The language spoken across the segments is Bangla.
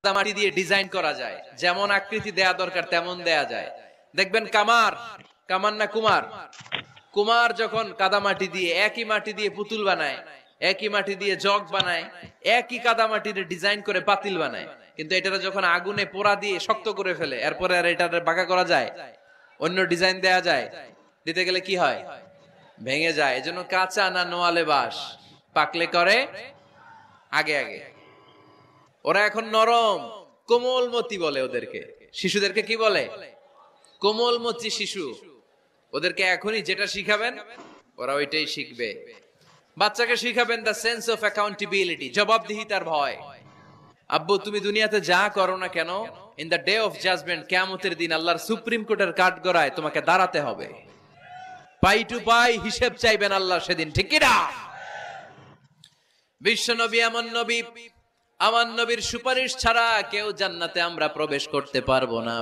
মাটি দিয়ে ডিজাইন করা যায়, যেমন আকৃতি দেয়া দরকার তেমন দেয়া যায়। দেখবেন কামার না কুমার, কুমার যখন কাদামাটি দিয়ে, একই মাটি দিয়ে পুতুল বানায়, একই মাটি দিয়ে জগ বানায়, একই কাদামাটি দিয়ে ডিজাইন করে পাতিল বানায়, কিন্তু এটা যখন আগুনে পোড়া দিয়ে শক্ত করে ফেলে, এরপরে আর এটা বাঁকা করা যায়, অন্য ডিজাইন দেয়া যায়, দিতে গেলে কি হয়? ভেঙে যায়। এজন্য কাঁচা না নোয়ালে বাস, পাকলে করে আগে আগে। ওরা এখন নরম, কোমলমতি বলে ওদেরকে। শিশুদেরকে কি বলে? কোমলমতি শিশু। ওদেরকে এখনই যেটা শিখাবেন ওরা ওইটাই শিখবে। বাচ্চাকে শিখাবেন দ্য সেন্স অফ অ্যাকাউন্টেবিলিটি, জবাবদিহিতার ভয়। আব্বু তুমি দুনিয়াতে যা করো না কেন, in the day of judgement, কিয়ামতের দিন আল্লাহর সুপ্রিম কোর্টের কাঠগড়ায় তোমাকে দাঁড়াতে হবে। পাই টু পাই হিসেব চাইবেন আল্লাহ সেদিন, ঠিক কি না? বিশ্ব নবী এমন নবী, আমার নবীর সুপারিশ ছাড়া কেউ জান্নাতে আমরা প্রবেশ করতে পারবো না।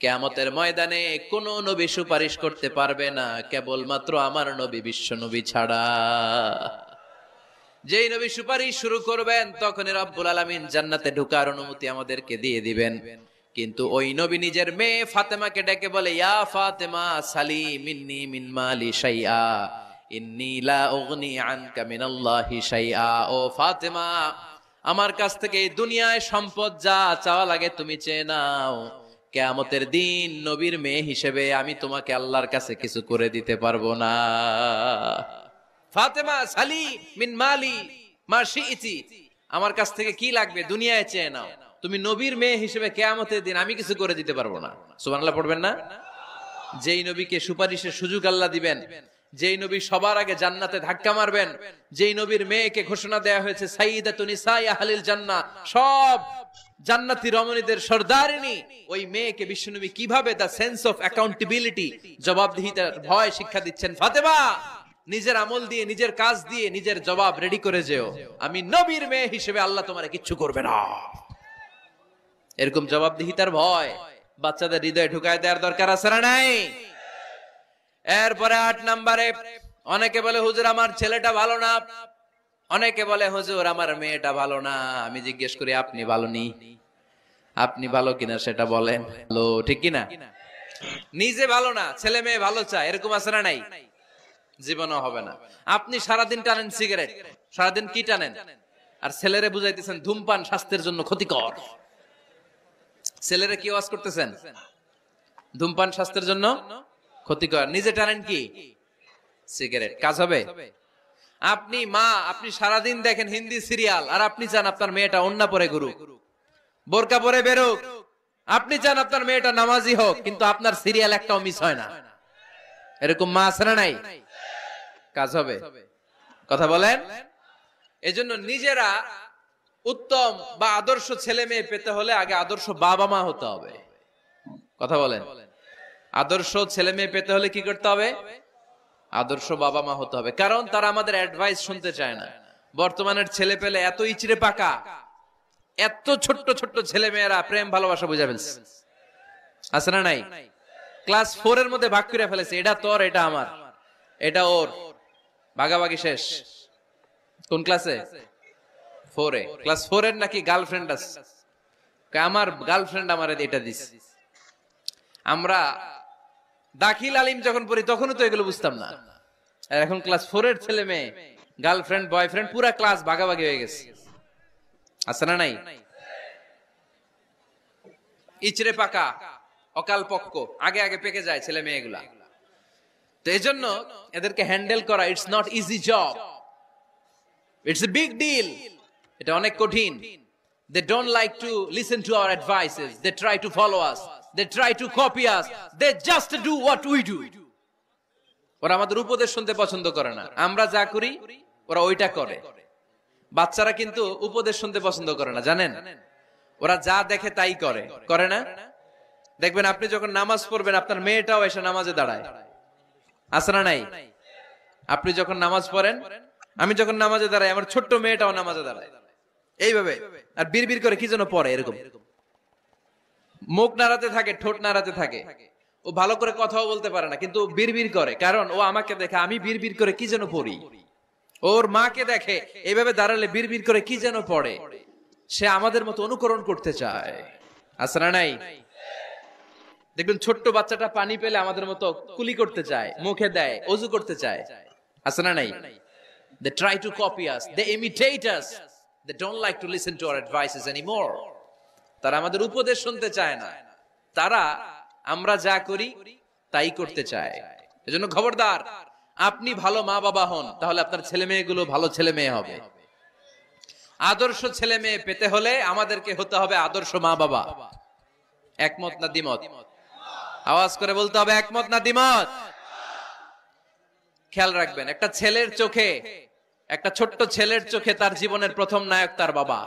কিয়ামতের ময়দানে কোন নবী সুপারিশ করতে পারবে না, কেবলমাত্র আমার নবী বিশ্ব নবী ছাড়া। যেই নবী সুপারিশ শুরু করবেন তখনই রব্বুল আলামিন জান্নাতে ঢোকার অনুমতি আমাদেরকে দিয়ে দিবেন। কিন্তু ওই নবী নিজের মেয়ে ফাতেমাকে ডেকে বলে, ইয়া ফাতেমা সালি মিন্নি মিন মালি শাইআ ইন্নী লা উগনি আনকা মিনাল্লাহি শাইআ। ও ফাতেমা, আমার কাছ থেকে এই দুনিয়ায় সম্পদ যা চাওয়া লাগে তুমি চেয়ে নাও, কিয়ামতের দিন নবীর মেয়ে হিসেবে আমি তোমাকে আল্লাহর কাছে কিছু করে দিতে পারবো না। ফাতেমা সালি মিন মালি মা শিইতি, আমার কাছ থেকে কি লাগবে দুনিয়ায় চেয়ে নাও, তুমি নবীর মেয়ে হিসেবে কিয়ামতের দিন আমি কিছু করে দিতে পারবো না। সুবহানাল্লাহ পড়বেন না? যেই নবীকে সুপারিশের সুযোগ আল্লাহ দিবেন, যেই নবী সবার আগে জান্নাতে ধাক্কা মারবেন, যেই নবীর মেয়েকে ঘোষণা দেয়া হয়েছে সাইয়্যিদাতুন নিসাই আহলিল জান্নাহ, সব জান্নাতি রমণীদের সর্দারিনী, ওই মেয়েকে বিশ্বনবী কিভাবে দা সেন্স অফ অ্যাকাউন্টেবিলিটি, জবাবদিহিতার ভয় শিক্ষা দিচ্ছেন। ফাতেমা, নিজের আমল দিয়ে, নিজের কাজ দিয়ে নিজের জবাব রেডি করে যেও, আমি নবীর মেয়ে হিসেবে আল্লাহ তোমারে কিচ্ছু করবে না। এরকম জবাবদিহিতার ভয় বাচ্চাদের হৃদয়ে ঢুকায় দেওয়ার দরকার আছে না নাই? এরপরে 8 নম্বরে, অনেকে বলে হুজুর আমার ছেলেটা ভালো না, অনেকে বলে হুজুর আমার মেয়েটা ভালো না। আমি জিজ্ঞেস করি আপনি ভালো নি? আপনি ভালো কিনা সেটা বলেন। ভালো, ঠিক কিনা? নিজে ভালো না, ছেলে মেয়ে ভালো চায়, এরকম আছে না নাই? জীবনও হবে না। আপনি সারাদিন টানেন সিগারেট, সারাদিন কি টানেন, আর ছেলেরে বুঝাইতেছেন ধূমপান স্বাস্থ্যের জন্য ক্ষতিকর। ছেলেরে কি ওয়াজ করতেছেন? ধূমপান স্বাস্থ্যের জন্য ক্ষতিকর। নিজে টানেন কি? সিগারেট। কাজ হবে? আপনি মা, আপনি সারাদিন দেখেন হিন্দি সিরিয়াল, আর আপনি চান আপনার মেয়েটা ওন্না পরে ঘুরুক, বোরকা পরে বেরোক, আপনি চান আপনার মেয়েটা নামাজি হোক, কিন্তু আপনার সিরিয়াল একটাও মিস হয় না। এরকম মা আছে না নাই? কাজ হবে? কথা বলেন। এজন্য নিজেরা উত্তম বা আদর্শ ছেলে মেয়ে পেতে হলে আগে আদর্শ বাবা মা হতে হবে। কথা বলেন। আদর্শ ছেলে মেয়ে পেতে হলে কি করতে হবে? আদর্শ বাবা মা হতে হবে। কারণ তারা আমাদের অ্যাডভাইস শুনতে চায় না। বর্তমানের ছেলে পেলে এত ইচড়ে পাকা, এত ছোট্ট ছোট্ট ছেলে মেয়েরা প্রেম ভালোবাসা বুঝা ফেলছে, আছে না নাই? ক্লাস 4 এর মধ্যে ভাগ করে ফেলেছে, এটা তোর, এটা আমার, এটা ওর, ভাগাভাগি শেষ। কোন ক্লাসে? 4 এ। ক্লাস 4 এর নাকি গার্লফ্রেন্ড আছে, আমার গার্লফ্রেন্ড আমারে এটা দিছে। আমরা দাখিল আলিম যখন পড়ি তখনও তো এগুলো বুঝতাম না। আর এখন ক্লাস 4 এর ছেলে মেয়ে গার্লফ্রেন্ড বয়ফ্রেন্ড পুরা ক্লাস ভাগাভাগি হয়ে গেছে, আছে না নাই? ইচড়ে পাকা, অকাল পক্ক, আগে আগে পেকে যায় ছেলে মেয়েগুলা। তো এজন্য এদেরকে হ্যান্ডেল করা it's not easy job, it's a big deal. এটা অনেক কঠিন। They don't like to listen to our advices. They try to follow us. They try to copy us. They just do what we do. ওরা আমাদের উপদেশ শুনতে পছন্দ করে না। আমরা যা করি ওরা ওইটা করে। বাচ্চারা কিন্তু উপদেশ শুনতে পছন্দ করে না, জানেন? ওরা যা দেখে তাই করে, করে না? দেখবেন আপনি যখন নামাজ পড়বেন আপনার মেয়েটাও এসে নামাজে দাঁড়ায়, আছে না নাই? আপনি যখন নামাজ পড়েন, আমি যখন নামাজে দাঁড়াই, আমার ছোট্ট মেয়েটাও নামাজে দাঁড়ায় এইভাবে, আর বিড়বিড় করে কি যেন পড়ে, এরকম মুখ নাড়াতে থাকে, ঠোঁট নাড়াতে থাকে। ও ভালো করে কথাও বলতে পারে না, কিন্তু বিড়বিড় করে, কারণ ও আমাকে দেখে আমি বিড়বিড় করে কি যেন পড়ি। ওর মাকে দেখে এইভাবে দাঁড়ালে বিড়বিড় করে কি যেন পড়ে। সে আমাদের মতো অনুকরণ করতে চায়, আছে না নাই? দেখবেন ছোট্ট বাচ্চাটা পানি পেলে আমাদের মতো কুলি করতে চায়, মুখে দেয়, ওযু করতে চায়, আছে না নাই? They try to copy us, they imitate us, they don't like to listen to our advices anymore. তারা আমাদের উপদেশ শুনতে চায় না, তারা আমরা যা করি তাই করতে চায়। এজন্য খবরদার, আপনি ভালো মা বাবা হন, তাহলে আপনার ছেলে মেয়েগুলো ভালো ছেলে মেয়ে হবে। আদর্শ ছেলে মেয়ে পেতে হলে আমাদেরকে হতে হবে আদর্শ মা বাবা। একমত না দ্বিমত? আওয়াজ করে বলতে হবে, একমত না দ্বিমত? খেয়াল রাখবেন, একটা ছেলের চোখে, একটা ছোট্ট ছেলের চোখে তার জীবনের প্রথম নায়ক তার বাবা।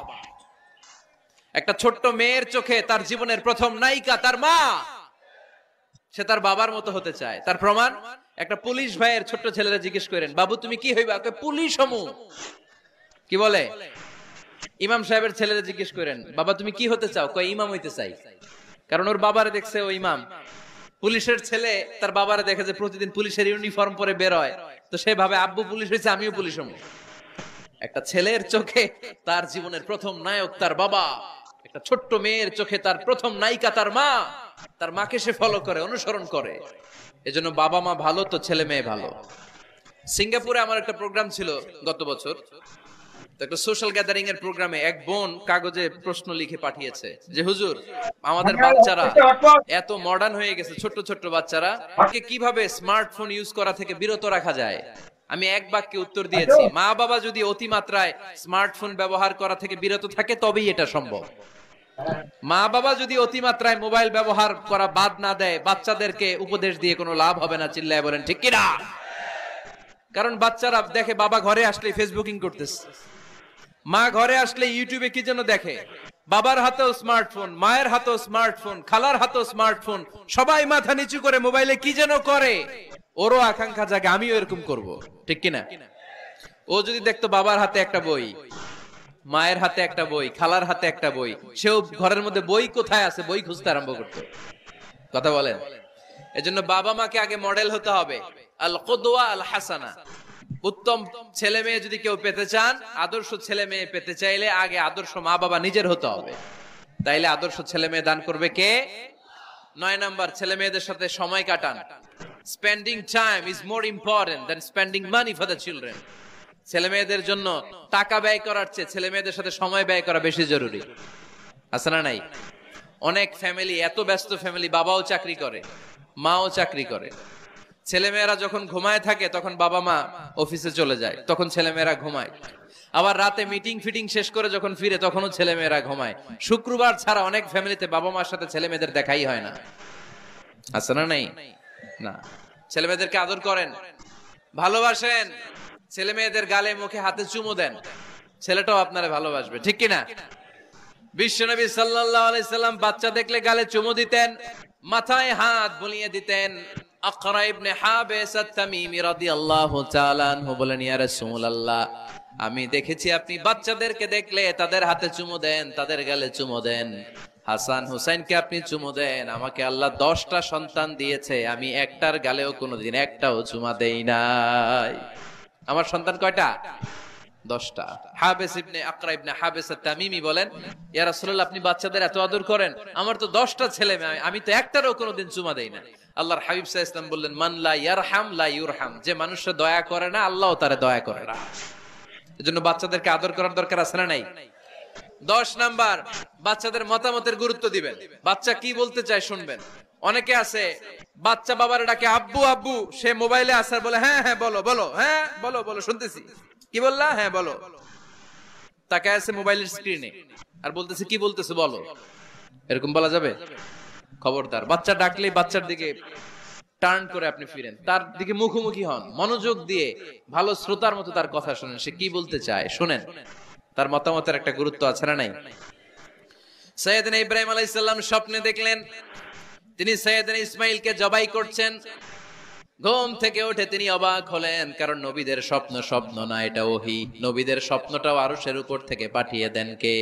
একটা ছোট্ট মেয়ের চোখে তার জীবনের প্রথম নায়িকা তার মা। সে তার বাবার মতো হতে চায়। তার প্রমাণ, একটা পুলিশ ভাইয়ের ছোট্ট ছেলেরা জিজ্ঞেস করেন, বাবু তুমি কি হইবা? পুলিশ হমু। কি বলে? ইমাম সাহেবের ছেলেরা জিজ্ঞেস করেন, বাবা তুমি কি হতে চাও? কয় ইমাম হইতে চাই। কারণ ওর বাবারে দেখছে ও ইমাম। পুলিশের ছেলে তার বাবারে দেখে যে প্রতিদিন পুলিশের ইউনিফর্ম পরে বের হয়, তো সে ভাবে আব্বু পুলিশ হয়েছে, আমিও পুলিশ হবো। একটা ছেলের চোখে তার জীবনের প্রথম নায়ক তার বাবা, একটা ছোট্ট মেয়ের চোখে তার প্রথম নায়িকা তার মা। তার মাকে সে ফলো করে, অনুসরণ করে। এজন্য বাবা মা ভালো তো ছেলে মেয়ে ভালো। সিঙ্গাপুরে আমার একটা প্রোগ্রাম ছিল গত বছর, একটা সোশ্যাল গ্যাদারিং এর প্রোগ্রামে এক বোন কাগজে প্রশ্ন লিখে পাঠিয়েছে যে হুজুর, আমাদের বাচ্চারা এত মডার্ন হয়ে গেছে, ছোট্ট ছোট্ট বাচ্চারা, কিভাবে স্মার্টফোন ইউজ করা থেকে বিরত রাখা যায়? আমি এক বাক্যে উত্তর দিয়েছি, মা বাবা যদি অতিমাত্রায় স্মার্টফোন ব্যবহার করা থেকে বিরত থাকে তবেই এটা সম্ভব। মা বাবা যদি অতিমাত্রায় মোবাইল ব্যবহার করা বাদ না দেয়, বাচ্চাদেরকে উপদেশ দিয়ে কোনো লাভ হবে না। চিল্লায় বলেন ঠিক কিনা? কারণ বাচ্চারা দেখে বাবা ঘরে আসলে ফেসবুকিং করতেছে, মা ঘরে আসলে ইউটিউবে কি যেন দেখে, বাবার হাতেও স্মার্টফোন, মায়ের হাতেও স্মার্টফোন, খালার হাতেও স্মার্টফোন, সবাই মাথা নিচু করে মোবাইলে কি যেন করে। ওরও আকাঙ্ক্ষা জাগে আমিও এরকম করব, ঠিক কিনা? ও যদি দেখতো বাবার হাতে একটা বই, মায়ের হাতে একটা বই, খালার হাতে একটা বই, সেও ঘরের মধ্যে বই কোথায় আছে বই খুঁজতে আরম্ভ করতো। কথা বলেন? এজন্য বাবা মাকে আগে মডেল হতে হবে, আল কুদওয়া আল হাসানা। উত্তম ছেলে মেয়ে যদি কেউ পেতে চান, আদর্শ ছেলে মেয়ে পেতে চাইলে আগে আদর্শ মা বাবা নিজের হতে হবে। তাইলে আদর্শ ছেলে মেয়ে দান করবে কে? 9 নাম্বার, ছেলে মেয়েদের সাথে সময় কাটান। Spending time is more important than spending money for the children. ছেলে মেয়েদের জন্য টাকা ব্যয় করার চেয়ে ছেলে মেয়েদের সাথে সময় ব্যয় করা বেশি জরুরি, আছে না নাই? অনেক ফ্যামিলি, এত ব্যস্ত ফ্যামিলি, বাবাও চাকরি করে, মাও চাকরি করে। ছেলেমেয়েরা যখন ঘুমায় থাকে তখন বাবা মা অফিসে চলে যায়, তখন ছেলেমেয়েরা ঘুমায়। আবার রাতে মিটিং ফিটিং শেষ করে যখন ফিরে তখনও ছেলেমেয়েরা ঘুমায়। শুক্রবার ছাড়া অনেক ফ্যামিলিতে বাবা মার সাথে ছেলে মেয়েদের দেখাই হয় না, আছে না নাই? না। ছেলে মেয়েদেরকে আদর করেন, ভালোবাসেন, ছেলে মেয়েদের গালে মুখে হাতে চুমু দেন, ছেলেটাও আপনারা ভালোবাসবে, ঠিক কিনা? বিশ্বনবী সাল্লাল্লাহু আলাইহি সাল্লাম বাচ্চা দেখলে গালে চুমু দিতেন, মাথায় হাত বুলিয়ে দিতেন। আকরা ইবনে হাবিস আত-তামিমি রাদিয়াল্লাহু তাআলা আনহু বলেন, ইয়া রাসূলুল্লাহ, আমি দেখেছি আপনি বাচ্চাদেরকে দেখলে তাদের হাতে চুমু দেন, তাদের গালে চুমু দেন। হাসান হুসাইনকে আপনি চুমু দেন। আমাকে আল্লাহ 10টা সন্তান দিয়েছে, আমি একটার গালেও কোনোদিন একটাও চুমা দেই নাই। আমার সন্তান কয়টা? 10টা। হাবিস ইবনে আকরা ইবনে হাবিস আত-তামিমি বলেন, ইয়া রাসূলুল্লাহ, আপনি বাচ্চাদের এত আদর করেন, আমার তো 10টা ছেলে মেয়ে, আমি তো একটারও কোনোদিন চুমা দেই না। আল্লাহর হাবিব সাল্লাল্লাহু আলাইহি ওয়াসাল্লাম বললেন, মান লা ইয়ারহাম লা ইউরহাম। যে মানুষে দয়া করে না, আল্লাহও তারে দয়া করে না। এজন্য বাচ্চাদেরকে আদর করার দরকার আছে না নাই? 10 নাম্বার, বাচ্চাদের মতামতের গুরুত্ব দিবেন। বাচ্চা কি বলতে চায় শুনবেন। অনেকে আছে বাচ্চা বাবার ডাকে আব্বু আব্বু, সে মোবাইলে আসার বলে হ্যাঁ হ্যাঁ বলো বলো, হ্যাঁ বলো বলো শুনতেছি, কি বললা, হ্যাঁ বলো। তাকায় আছে মোবাইলের স্ক্রিনে আর বলতেছে কি বলতেছে বলো। এরকম বলা যাবে? খবরদার, বাচ্চা ডাকলে বাচ্চার দিকে টার্ন করে আপনি ফিরেন, তার দিকে মুখোমুখি হন, মনোযোগ দিয়ে ভালো শ্রোতার মতো তার কথা শুনেন, সে কি বলতে চায় শুনেন। তার মতামতের একটা গুরুত্ব আছে না নাই? সাইয়েদনা ইব্রাহিম আলাইহিস সালাম স্বপ্নে দেখলেন তিনি সাইয়েদনা ইসমাইলকে জবাই করছেন। ঘুম থেকে উঠে তিনি অবাক হলেন, কারণ নবীদের স্বপ্ন স্বপ্ন না, এটা ওহী। নবীদের স্বপ্নটাও আরশের উপর থেকে পাঠিয়ে দেন কে?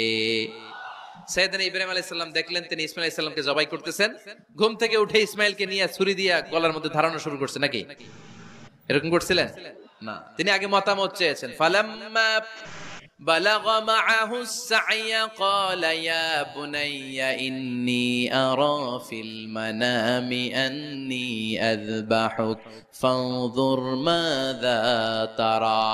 সাইয়েদনা ইব্রাহিম আলাইহিস সালাম দেখলেন তিনি ইসমাইল আলাইহিস সালামকে জবাই করতেছেন। ঘুম থেকে উঠে ইসমাইলকে নিয়ে ছুরি দিয়ে গলার মধ্যে ধারানো শুরু করছে নাকি? এরকম করছিলেন না, তিনি আগে মতামত চেয়েছেন। ফালাম্মা بلغ معه السعي قال يا بني إني أرى في المنام أني أذبحك فانظر ماذا ترى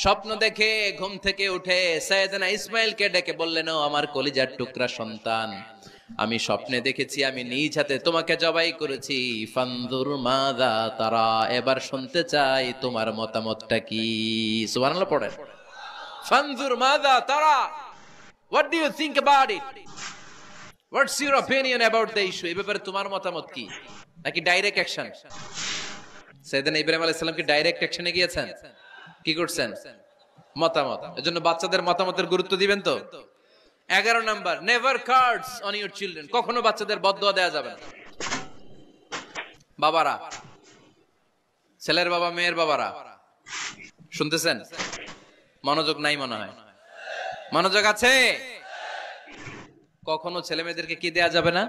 স্বপ্ন দেখে ঘুম থেকে উঠে সাইয়েদনা ইসমাইলকে ডেকে বললেন, ও আমার কলিজার টুকরা সন্তান, আমি স্বপ্নে দেখেছি আমি নিজ হাতে তোমাকে জবাই করেছি। ফানজুর মাযা তারা, এবার শুনতে চাই তোমার মতামতটা কি। সুবহানাল্লাহ পড়েন। ফানজুর মাযা তারা, what do you think about it, what's your opinion about the issue, এই ব্যাপারে তোমার মতামত কি? নাকি ডাইরেক্ট অ্যাকশন? সাইয়েদনা ইব্রাহিম আলাইহিস সালাম কি ডাইরেক্ট অ্যাকশনে গিয়েছেন? কি করছেন? মতামত। এজন্য বাচ্চাদের মতামতের গুরুত্ব দিবেন তো। 11 number, never cards on your children, কখনো বাচ্চাদের বদদুয়া দেয়া যাবে না। বাবারা, ছেলের বাবা মেয়ের বাবারা শুনতেছেন? মনোযোগ নাই মনে হয়। মনোযোগ আছে? কখনো ছেলে মেয়েদেরকে কি দেয়া যাবে না?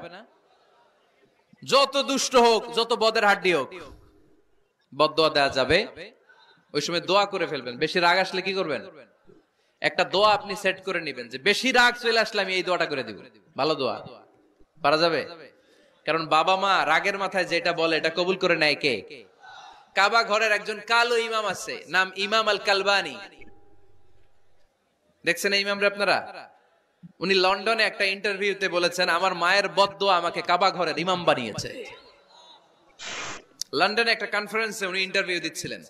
যত দুষ্ট হোক, যত বদের হাড্ডি হোক, বদদুয়া দেয়া যাবে। ওই সময় দোয়া করে ফেলবেন। বেশি রাগ আসলে কি করবেন? একটা দোয়া আপনি সেট করে নেবেন যে বেশি রাগ চলে আসলে আমি এই দোয়াটা করে দিব। ভালো দোয়া পারা যাবে? কারণ বাবা মা রাগের মাথায় যেটা বলে এটা কবুল করে নেয় কে? কাবা ঘরের একজন কালো ইমাম আছে, নাম ইমাম আল কালবানি। দেখছেন এই ইমামরে আপনারা? উনি লন্ডনে একটা ইন্টারভিউতে বলেছেন, আমার মায়ের বদদোয়া আমাকে কাবা ঘরের ইমাম বানিয়েছে। লন্ডনে একটা কনফারেন্সে উনি ইন্টারভিউ দিচ্ছিলেন।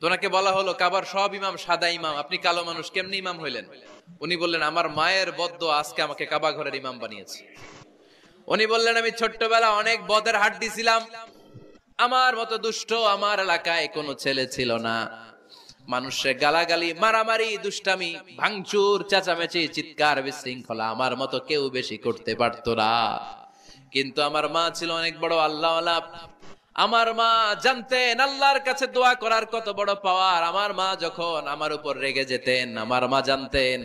ওনাকে বলা হলো, কাবার সব ইমাম সাদা ইমাম, আপনি কালো মানুষ, কেমনি ইমাম হইলেন? উনি বললেন, আমার মায়ের বদদোয়া আজকে আমাকে কাবা ঘরের ইমাম বানিয়েছে। উনি বললেন, আমি ছোট্টবেলা অনেক বদের হাড্ডি ছিলাম, আমার মতো দুষ্ট আমার এলাকায় কোনো ছেলে ছিল না। মানুষের গালাগালি, মারামারি, দুষ্টামি, ভাঙচুর, চেঁচামেচি, চিৎকার, বিশৃঙ্খলা আমার মতো কেউ বেশি করতে পারতো না। কিন্তু আমার মা ছিল অনেক বড় আল্লাহওয়ালা। আমার মা জানতেন আল্লাহর কাছে দোয়া করার কত বড় পাওয়ার। আমার মা যখন আমার উপর রেগে যেতেন, আমার মা জানতেন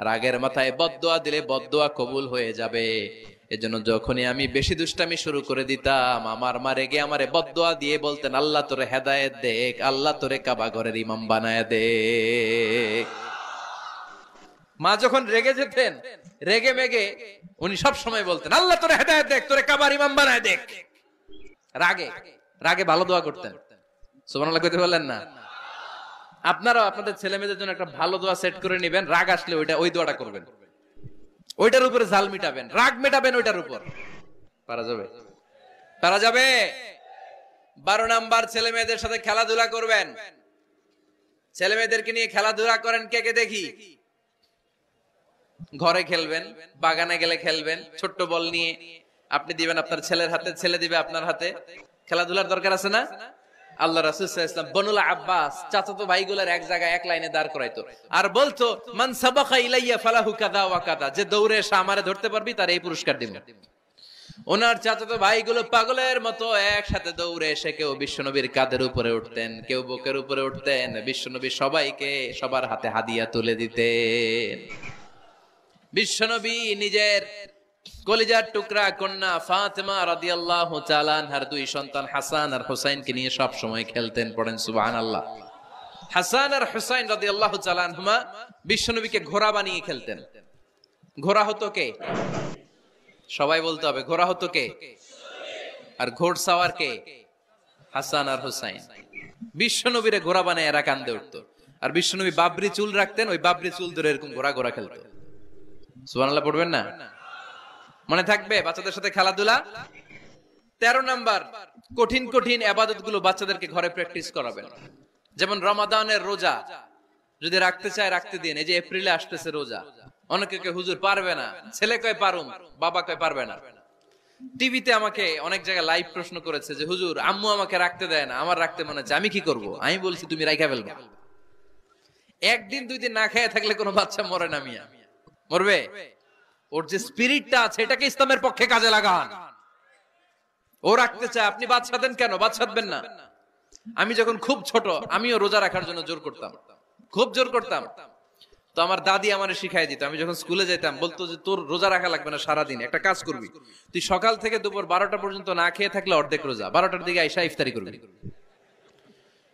রাগের মাথায় বদদোয়া দিলে বদদোয়া কবুল হয়ে যাবে। এজন্য যখনই আমি বেশি দুষ্টামি শুরু করে দিতাম, আমার মা রেগে আমারে বদদোয়া দিয়ে বলতেন, আল্লাহ তোরে হেদায়েত দেখ, আল্লাহ তোরে কাবা ঘরের ইমাম বানায় দে। মা যখন রেগে যেতেন, রেগে মেগে উনি সব সময় বলতেন, আল্লাহ তোরে হেদায়েত দেখ, তোরে কাবার ইমাম বানায় দেখ। রাগে রাগে ভালো দোয়া করতেন। সুবহানাল্লাহ কইতে বললেন না? আপনারাও আপনাদের ছেলে মেয়েদের জন্য একটা ভালো দোয়া সেট করে নেবেন। রাগ আসলে ওই দোয়াটা করবেন, ওইটার উপরে জাল মিটাবেন, রাগ মেটাবেন ওইটার উপর। পারা যাবে? পারা যাবে? 12 নাম্বার, ছেলে মেয়েদের সাথে খেলাধুলা করবেন। ছেলে মেয়েদেরকে নিয়ে খেলাধুলা করেন, কে কে দেখি। ঘরে খেলবেন, বাগানে গেলে খেলবেন, ছোট্ট বল নিয়ে আপনি দিবেন আপনার ছেলের হাতে, ছেলে দিবে আপনার হাতে। খেলাধুলার দরকার আছে না? আল্লাহ রাসূল সাল্লাল্লাহু আলাইহি ওয়াসাল্লাম বনুল আব্বাস চাচাতো ভাইগুলোর এক জায়গায় এক লাইনে দাঁড় করাইতো আর বলতো, মান সাবাকা ইলাইয়া ফালাহু কাযা ওয়া কাযা, যে দৌড়ে এসে আমারে ধরতে পারবি তার এই পুরস্কার দিব। ওনার চাচাতো ভাইগুলো পাগলের মতো একসাথে দৌড়ে এসে কেউ বিশ্বনবীর কাঁধের উপরে উঠতেন, কেউ বুকের উপরে উঠতেন। বিশ্বনবী সবাইকে সবার হাতে হাদিয়া তুলে দিতেন। বিশ্বনবী নিজের কলিজার টুকরা কন্যা ফাতেমা রাদিয়াল্লাহু তাআলা আনহার দুই সন্তান হাসান আর হুসাইনকে নিয়ে সব সময় খেলতেন। পড়েন সুবহানাল্লাহ। হাসান আর হুসাইন রাদিয়াল্লাহু তাআলা আনহুমা বিশ্বনবীকে ঘোড়া বানিয়ে খেলতেন। ঘোড়া হতো কে? সবাই বলতে হবে, ঘোড়া হতো কে? আর ঘোড়সাওয়ার কে? হাসান আর হুসাইন। বিশ্বনবীরে ঘোড়া বানায় এরা কান্দে উঠতো। আর বিশ্বনবী বাবরি চুল রাখতেন, ওই বাবরি চুল ধরে এরকম ঘোড়া ঘোড়া খেলতো। সুবহানাল্লাহ পড়বেন না? মনে থাকবে বাচ্চাদের সাথে খেলাধুলা। 13 নাম্বার, কঠিন কঠিন ইবাদতগুলো বাচ্চাদেরকে ঘরে প্র্যাকটিস করাবেন। যেমন রমাদানের রোজা যদি রাখতে চায় রাখতে দিন। এই যে এপ্রিলে আসতেছে রোজা, অনেকে কয় হুজুর পারবে না, ছেলে কয় পারুম, বাবা কয় পারবে না। টিভিতে আমাকে অনেক জায়গায় লাইভ প্রশ্ন করেছে যে হুজুর আম্মু আমাকে রাখতে দেয় না, আমার রাখতে মনে হচ্ছে, আমি কি করব? আমি বলছি তুমি রাইখা ফেলবা। একদিন দুই দিন না খেয়ে থাকলে কোনো বাচ্চা মরে না মিয়া, মরবে? ওর যে স্পিরিটটা আছে এটাকে ইসলামের পক্ষে কাজে লাগান। ও রাখতে চায়, আপনি বাচ্চা দেন কেন? বাচ্চা দেবেন না। আমি যখন খুব ছোট আমিও রোজা রাখার জন্য জোর করতাম, খুব জোর করতাম। তো আমার দাদি আমারে শিখাই দিত। আমি যখন স্কুলে যেতাম বলতো যে তোর রোজা রাখা লাগবে না, সারাদিন একটা কাজ করবি, তুই সকাল থেকে দুপুর 12টা পর্যন্ত না খেয়ে থাকলে অর্ধেক রোজা, 12টার দিকে আইসা ইফতারি করবি।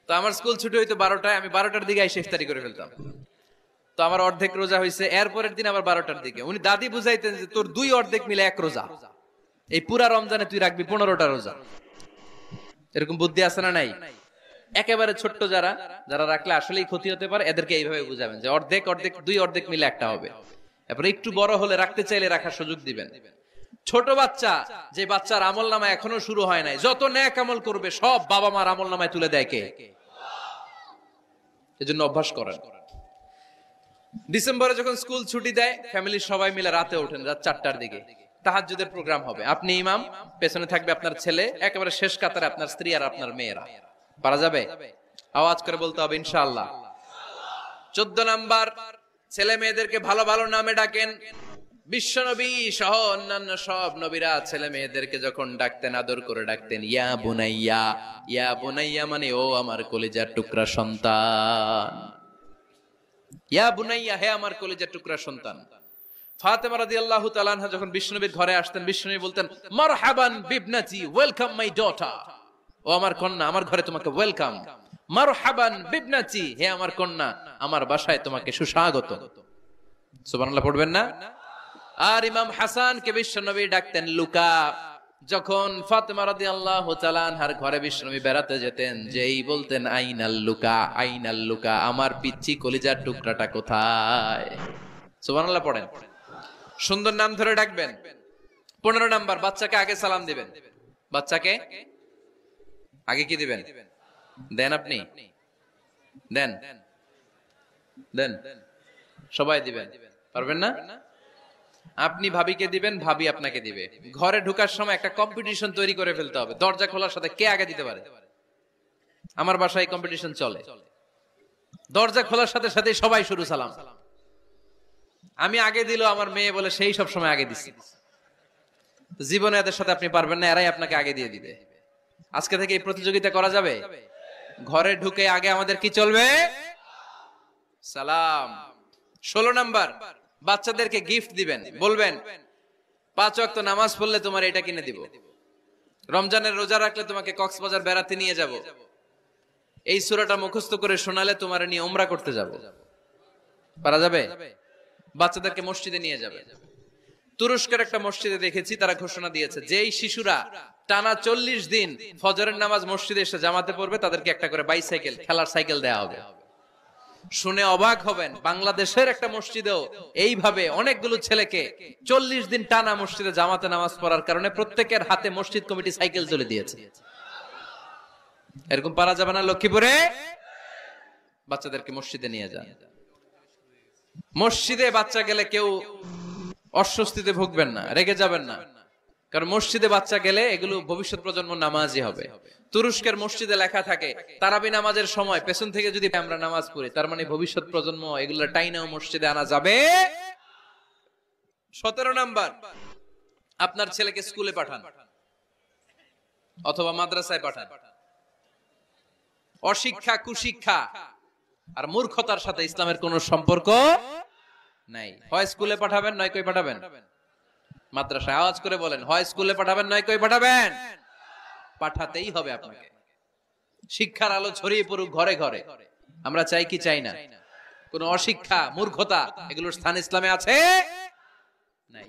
তো আমার স্কুল ছুটি হইতো 12টায়, আমি 12টার দিকে আইসা ইফতারি করে ফেলতাম। তো তো আমার অর্ধেক রোজা হয়েছে, এরপরের দিন আবার 12টার দিকে উনি দাদি বুঝাইতেন যে তোর 2 অর্ধেক মিলে 1 রোজা, এই পুরা রমজানে তুই রাখবি 15টা রোজা। এরকম বুদ্ধি আছে না নাই? একেবারে ছোট্ট যারা যারা রাখলে আসলেই ক্ষতি হতে পারে, এদেরকে এইভাবে বুঝাবেন যে অর্ধেক অর্ধেক 2 অর্ধেক মিলে একটা হবে। এরপর একটু বড় হলে রাখতে চাইলে রাখার সুযোগ দিবেন। ছোট বাচ্চা, যে বাচ্চার আমল নামায় এখনো শুরু হয় নাই, যত নেক আমল করবে সব বাবা মার আমল নামায় তুলে দেয় কে? এজন্য অভ্যাস করেন। ডিসেম্বরে যখন স্কুল ছুটি দেয়, ফ্যামিলির সবাই মিলে রাতে ওঠেন, রাত 4টার দিকে তাহাজ্জুদের প্রোগ্রাম হবে। আপনি ইমাম, পেছনে থাকবে আপনার ছেলে, একেবারে শেষ কাতারে আপনার স্ত্রী আর আপনার মেয়েরা। পারা যাবে? আওয়াজ করে বলতে হবে ইনশাআল্লাহ। 14 নাম্বার, ছেলে মেয়েদেরকে ভালো ভালো নামে ডাকেন। বিশ্বনবী সহ অন্যান্য সব নবীরা ছেলে মেয়েদেরকে যখন ডাকতেন আদর করে ডাকতেন ইয়া বুনাইয়া। ইয়া বুনাইয়া মানে ও আমার কলিজার টুকরা সন্তান। ইয়া বুনাইয়া, হে আমার কলিজার টুকরা সন্তান। ফাতেমা রাদিয়াল্লাহু তাআলা আনহা যখন বিশ্বনবীর ঘরে আসতেন, বিশ্বনবী বলতেন মারহাবান বিবনাতি, ওয়েলকাম মাই ডটার। ও আমার কন্যা, আমার ঘরে তোমাকে ওয়েলকাম। মারহাবান বিবনাতি, হে আমার কন্যা, আমার বাসায় তোমাকে সুস্বাগত। সুবহানাল্লাহ পড়বেন না? আর ইমাম হাসানকে বিশ্বনবী ডাকতেন লুকা। যখন ফাতেমা রাদিয়াল্লাহু তাআলা আনহার ঘরে বিশ্বনবী বেড়াতে যেতেন, যেই বলতেন আইনাল লুকা, আইনাল লুকা, আমার পিচ্চি কলিজার টুকরাটা কোথায়? সুবহানাল্লাহ পড়েন। সুন্দর নাম ধরে ডাকবেন। 15 নাম্বার, বাচ্চাকে আগে সালাম দিবেন। বাচ্চাকে আগে কি দিবেন? দেন আপনি? দেন দেন, সবাই দিবেন, পারবেন না? আপনি ভাবিকে দিবেন, ভাবি আপনাকে দিবে। ঘরে ঢোকার সময় একটা কম্পিটিশন তৈরি করে ফেলতে হবে, দরজা খোলার সাথে কে আগে দিতে পারে। আমার বাসায় কম্পিটিশন চলে, দরজা খোলার সাথে সাথে সবাই শুরু সালাম। আমি আগে দিল, আমার মেয়ে বলে সেই সব সময় আগে দিছি। জীবনে এদের সাথে আপনি পারবেন না, এরাই আপনাকে আগে দিয়ে দিবে। আজকে থেকে এই প্রতিযোগিতা করা যাবে। ঘরে ঢুকে আগে আমাদের কি চলবে? সালাম। 16 নাম্বার, বাচ্চাদেরকে গিফট দিবেন। বলবেন 5 ওয়াক্ত নামাজ পড়লে তোমার এটা কিনে দিব, রমজানের রোজা রাখলে তোমাকে কক্সবাজার বেড়াতে নিয়ে যাব, এই সূরাটা মুখস্থ করে শোনালে তোমার নিয়ে উমরা করতে যাব। পারা যাবে? বাচ্চাদেরকে মসজিদে নিয়ে যাবে। তুরস্কের একটা মসজিদে দেখেছি, তারা ঘোষণা দিয়েছে যেই শিশুরা টানা 40 দিন ফজরের নামাজ মসজিদে এসে জামাতে পড়বে, তাদেরকে একটা করে বাইসাইকেল, খেলার সাইকেল দেওয়া হবে। শুনে অবাক হবেন, বাংলাদেশের একটা মসজিদেও এইভাবে অনেকগুলো ছেলেকে 40 দিন টানা মসজিদে জামাতে নামাজ পড়ার কারণে প্রত্যেকের হাতে মসজিদ কমিটি সাইকেল তুলে দিয়েছে। এরকম পারা যাবে না? লক্ষ্মীপুরে বাচ্চাদেরকে মসজিদে নিয়ে যান। মসজিদে বাচ্চা গেলে কেউ অস্বস্তিতে ভুগবেন না, রেগে যাবেন না, কারণ মসজিদে বাচ্চা গেলে এগুলো ভবিষ্যৎ প্রজন্ম নামাজি হবে। তুরস্কের মসজিদে লেখা থাকে তারাবি নামাজের সময় পেছন থেকে যদি আমরা নামাজ পড়ি, তার মানে ভবিষ্যৎ প্রজন্ম এগুলো টাইনাও মসজিদে আনা যাবে। 17 নাম্বার, আপনার ছেলেকে স্কুলে পাঠান অথবা মাদ্রাসায় পাঠান। অশিক্ষা, কুশিক্ষা আর মূর্খতার সাথে ইসলামের কোন সম্পর্ক নাই। হয় স্কুলে পাঠাবেন, নয় কই পাঠাবেন মাদ্রাসায়। আওয়াজ করে বলেন, হয় স্কুলে পাঠাবেন, নয় কই পাঠাবেন। পাঠাতেই হবে আপনাকে। শিক্ষার আলো ছড়িয়ে পড়ুক ঘরে ঘরে। আমরা চাই কি চাই না? কোন অশিক্ষা, মূর্খতা এগুলোর স্থান ইসলামে আছে? নাই।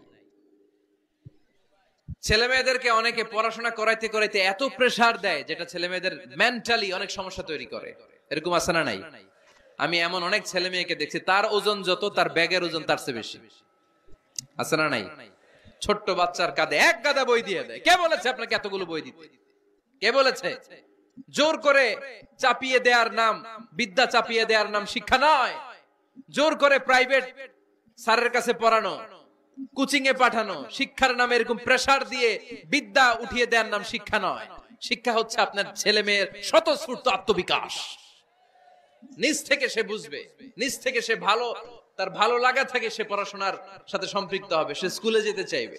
ছেলে মেয়েদেরকে অনেকে পড়াশোনা করাইতে করাইতে এত প্রেসার দেয়, যেটা ছেলে মেয়েদের মেন্টালি অনেক সমস্যা তৈরি করে। এরকম আছে না নাই? আমি এমন অনেক ছেলে মেয়েকে দেখছি, তার ওজন যত, তার ব্যাগের ওজন তার চেয়ে বেশি। আছে না নাই? ছোট্ট বাচ্চার কাঁধে এক গাদা বই দিয়ে দেয়। কে বলেছে আপনাকে এতগুলো বই দিতে? কে বলেছে? জোর করে চাপিয়ে দেওয়ার নাম, বিদ্যা চাপিয়ে দেওয়ার নাম শিক্ষা নয়। জোর করে প্রাইভেট স্যারের কাছে পড়ানো, কোচিং এ পাঠানো, শিক্ষার নামে এরকম প্রেসার দিয়ে বিদ্যা উঠিয়ে দেওয়ার নাম শিক্ষা নয়। শিক্ষা হচ্ছে আপনার ছেলে মেয়ের স্বতঃস্ফূর্ত আত্মবিকাশ। নিজ থেকে সে বুঝবে, নিজ থেকে সে ভালো, তার ভালো লাগা থেকে সে পড়াশোনার সাথে সম্পৃক্ত হবে, সে স্কুলে যেতে চাইবে।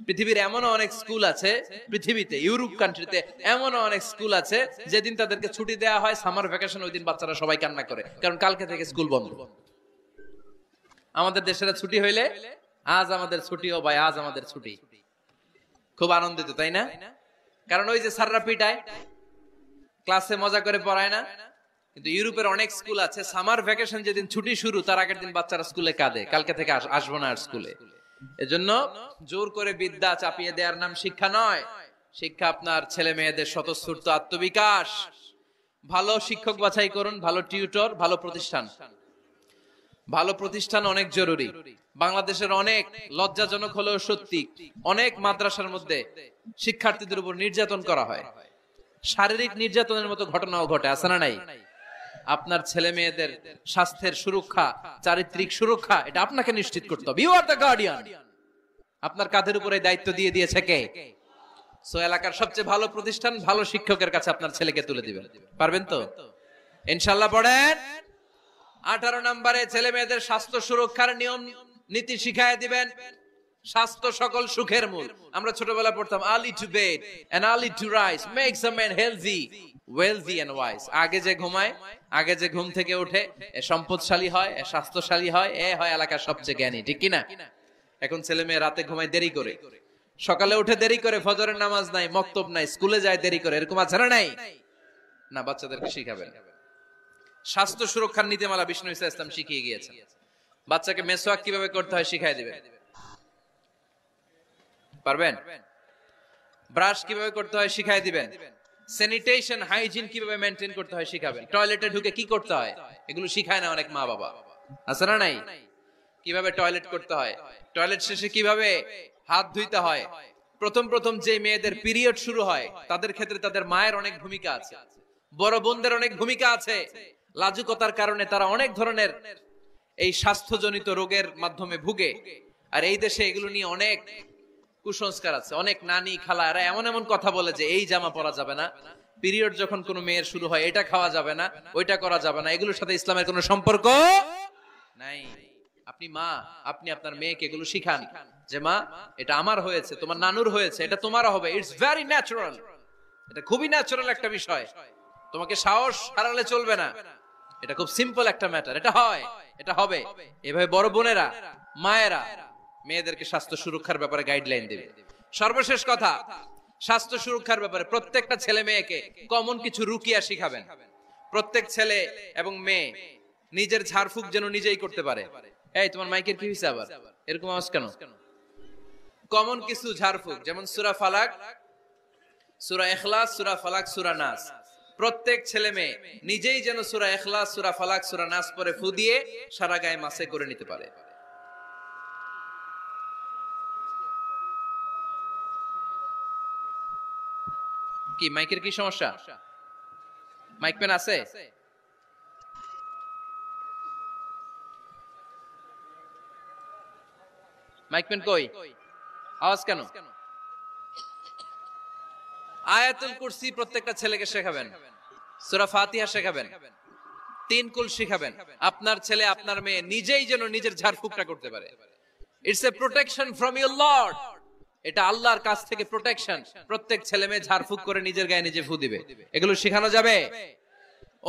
পৃথিবীর এমনও অনেক স্কুল আছে, পৃথিবীতে ইউরোপ কান্ট্রিতে এমনও অনেক স্কুল আছে, যেদিন তাদেরকে ছুটি দেওয়া হয় সামার ভ্যাকেশন, ওই দিন বাচ্চারা সবাই কান্না করে, কারণ কালকে থেকে স্কুল বন্ধ। আমাদের দেশের ছুটি হইলে আজ আমাদের ছুটি, ও ভাই আজ আমাদের ছুটি, খুব আনন্দিত, তাই না? কারণ ওই যে স্যাররা পিটায়, ক্লাসে মজা করে পড়ায় না, কিন্তু ইউরোপের অনেক স্কুল আছে, সামার ভ্যাকেশন যেদিন ছুটি শুরু তার আগের দিন বাচ্চারা স্কুলে কাঁদে, কালকে থেকে আসবো না আর স্কুলে। এজন্য জোর করে বিদ্যা চাপিয়ে দেওয়ার নাম শিক্ষা নয়। শিক্ষা আপনার ছেলে মেয়েদের স্বতঃস্ফূর্ত আত্মবিকাশ। ভালো শিক্ষক বাছাই করুন, ভালো টিউটর, ভালো প্রতিষ্ঠান। ভালো প্রতিষ্ঠান অনেক জরুরি। বাংলাদেশের অনেক লজ্জাজনক হলেও সত্যি, অনেক মাদ্রাসার মধ্যে শিক্ষার্থীদের উপর নির্যাতন করা হয়, শারীরিক নির্যাতনের মতো ঘটনাও ঘটে, আছে না নাই? আপনার ছেলে মেয়েদের স্বাস্থ্যের সুরক্ষা, চারিত্রিক সুরক্ষা, এটা আপনাকে নিশ্চিত করতে হবে। You are the guardian. আপনার কাঁধের উপরে দায়িত্ব দিয়ে দিয়েছে কে? সো এলাকার সবচেয়ে ভালো প্রতিষ্ঠান, ভালো শিক্ষকের কাছে আপনার ছেলেকে তুলে দিবেন। পারবেন তো ইনশাআল্লাহ? পড়েন। 18 নম্বরে ছেলে মেয়েদের স্বাস্থ্য সুরক্ষার নিয়ম নীতি শিখায় দিবেন। স্বাস্থ্য সকল সুখের মূল। আমরা ছোটবেলা পড়তাম early to bed and early to rise makes a man healthy, wealthy and wise. আগে যে ঘুমায়, আগে যে ঘুম থেকে ওঠে, এ সম্পদশালী হয়, এ স্বাস্থ্যশালী হয়, এ হয় এলাকার সবচেয়ে জ্ঞানী, ঠিক কি না? এখন ছেলে মেয়ে রাতে ঘুমায় দেরি করে, সকালে উঠে দেরি করে, ফজরের নামাজ নাই, মক্তব নাই, স্কুলে যায় দেরি করে, এরকম আছে না নাই? না, বাচ্চাদেরকে শিখাবেন। স্বাস্থ্য সুরক্ষার নীতিমালা বিষ্ণু ইসলাম শিখিয়ে গিয়েছেন। বাচ্চাকে মেসওয়াক কিভাবে করতে হয় শিখাই দিবেন। পারবেন? ব্রাশ কিভাবে করতে হয় শিখাই দিবেন। স্যানিটেশন, হাইজিন কিভাবে মেইনটেইন করতে হয় শিখাবেন। টয়লেটে ঢুকে কি করতে হয় এগুলো শিখায় না অনেক মা বাবা, আছে না নাই? কিভাবে টয়লেট করতে হয়, টয়লেট শেষে কিভাবে হাত ধুইতে হয়। প্রথম যে মেয়েদের পিরিয়ড শুরু হয় তাদের ক্ষেত্রে তাদের মায়ের অনেক ভূমিকা আছে, বড় বোনদের অনেক ভূমিকা আছে। লাজুকতার কারণে তারা অনেক ধরনের এই স্বাস্থ্যজনিত রোগের মাধ্যমে ভুগে। আর এই দেশে এগুলো নিয়ে অনেক কুসংস্কার আছে। অনেক নানি খালা এরা এমন এমন কথা বলে যে এই জামা পরা যাবে না, পিরিয়ড যখন কোনো মেয়ের শুরু হয় এটা খাওয়া যাবে না, ওইটা করা যাবে না। এগুলোর সাথে ইসলামের কোনো সম্পর্ক নাই। আপনি মা, আপনি আপনার মেয়েকে এগুলো শিখান যে মা, এটা আমার হয়েছে, তোমার নানুর হয়েছে, এটা তোমারও হবে। It's very natural. এটা খুবই ন্যাচারাল একটা বিষয়। তোমাকে সাহস হারালে চলবে না। এটা খুব সিম্পল একটা ম্যাটার। এটা হয়, এটা হবে। এভাবে বড় বোনেরা, মায়েরা মেয়েদেরকে স্বাস্থ্য সুরক্ষার ব্যাপারে গাইডলাইন দেবে। সর্বশেষ কথা, স্বাস্থ্য সুরক্ষার ব্যাপারে প্রত্যেকটা ছেলে মেয়েকে কমন কিছু রুকিয়া শিখাবেন। প্রত্যেক ছেলে এবং মেয়ে নিজের ঝাড়ফুঁক যেন নিজেই করতে পারে। এই তোমার মাইকের কি হইছে আবার এরকম আওয়াজ কেন? কমন কিছু ঝাড়ফুঁক, যেমন সূরা ফালাক, সূরা ইখলাস, সূরা ফালাক, সূরা নাস। প্রত্যেক ছেলে মেয়ে নিজেই যেন সূরা ইখলাস, সূরা ফালাক, সূরা নাস পরে ফু দিয়ে সারা গায়ে মাসে করে নিতে পারে। কি মাইকের কি সমস্যা? মাইক পেন আছে? মাইক পেন কই? আওয়াজ কেন? আয়াতুল কুরসি প্রত্যেকটা ছেলেকে শেখাবেন, সূরা ফাতিহা শেখাবেন, 3 কুল শেখাবেন। আপনার ছেলে আপনার মেয়ে নিজেই যেন নিজের ঝাড়ফুঁকটা করতে পারে। It's a protection from your Lord. এটা আল্লাহর কাছ থেকে প্রোটেকশন। প্রত্যেক ছেলে মেয়ে ঝাড়ফুঁক করে নিজের গায়ে নিজে ফু দিবে। এগুলো শেখানো যাবে।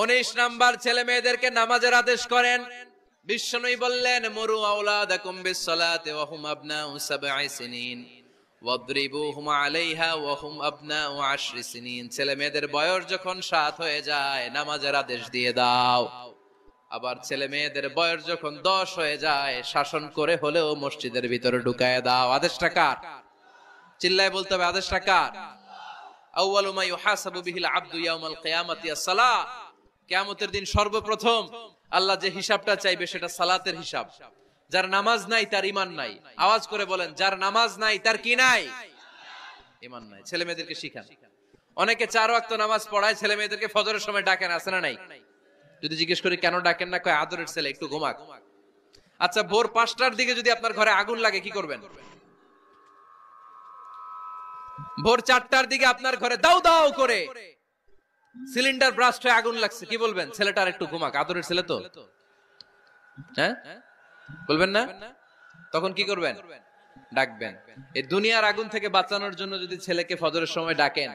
19 নাম্বার, ছেলে মেয়েদেরকে নামাজের আদেশ করেন। বিশ্বনবী বললেন, মুরু আওলাদাকুম বিসসালাতি ওয়া হুম আবনাউ 7 সিনিন ওয়াদরিবুহুম আলাইহা ওয়া হুম আবনাউ 10 সিনিন। ছেলে মেয়েদের বয়স যখন 7 হয়ে যায় নামাজের আদেশ দিয়ে দাও। আবার ছেলে মেয়েদের বয়স যখন 10 হয়ে যায় শাসন করে হলেও মসজিদের ভিতরে ঢুকায় দাও। আদেশটা কার? চিল্লায় বলতে হবে, আদেশটা কার? আউয়ালু মা ইউহাসাবু বিহিল আবদু ইয়াউমাল কিয়ামাতি আস-সালাহ। কিয়ামতের দিন সর্বপ্রথম আল্লাহ যে হিসাবটা চাইবে সেটা সালাতের হিসাব। যার নামাজ নাই তার ঈমান নাই। আওয়াজ করে বলেন, যার নামাজ নাই তার কি নাই? ঈমান নাই। ছেলে মেয়েদেরকে শিখান। অনেকে 4 ওয়াক্ত নামাজ পড়ায়, ছেলে মেয়েদেরকে ফজরের সময় ডাকেন, আছে না নাই? যদি জিজ্ঞেস করি কেন ডাকেন না, কয় আদরের ছেলে, একটু ঘুমাক। আচ্ছা, ভোর 5টার দিকে যদি আপনার ঘরে আগুন লাগে কি করবেন? ভোর 4টার দিকে আপনার ঘরে দাউ দাউ করে সিলিন্ডার ব্রাস্ট হয়ে আগুন লাগছে, কি বলবেন? ছেলেটার একটু ঘুমাক, আদরের ছেলে তো, হ্যাঁ বলবেন না? তখন কি করবেন? ডাকবেন। এই দুনিয়ার আগুন থেকে বাঁচানোর জন্য যদি ছেলেকে ফজরের সময় ডাকেন,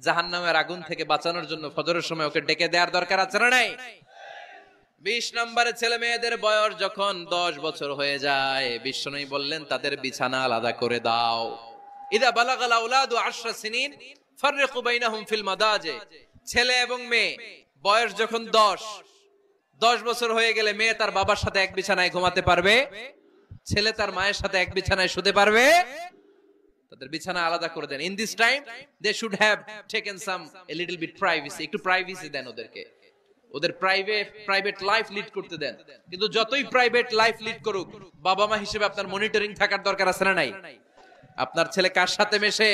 জাহান্নামের আগুন থেকে বাঁচানোর জন্য ফজরের সময় ওকে ডেকে দেওয়ার দরকার আছে না নাই? 20 নম্বরে, ছেলে মেয়েদের বয়স যখন 10 বছর হয়ে যায় বিশ্বনবী বললেন তাদের বিছানা আলাদা করে দাও। ইদা বালাগাল আওলাদু 10 সিনিন ফাররিকু বাইনাহুম ফিল মাদাজি। ছেলে এবং মেয়ে বয়স যখন 10 বছর হয়ে গেলে মেয়ে তার বাবার সাথে এক বিছানায় ঘুমাতে পারবে, ছেলে তার মায়ের সাথে এক বিছানায় শুতে পারবে। তাদের বিছানা আলাদা করে দেন। In this time they should have taken some a little bit privacy, একটু প্রাইভেসি দেন ওদেরকে, ওদের প্রাইভেট লাইফ লিড করতে দেন। কিন্তু যতই প্রাইভেট লাইফ লিড করুক, বাবা মা হিসেবে আপনার মনিটরিং থাকার দরকার আছে না নাই? আপনার ছেলে কার সাথে মেশে,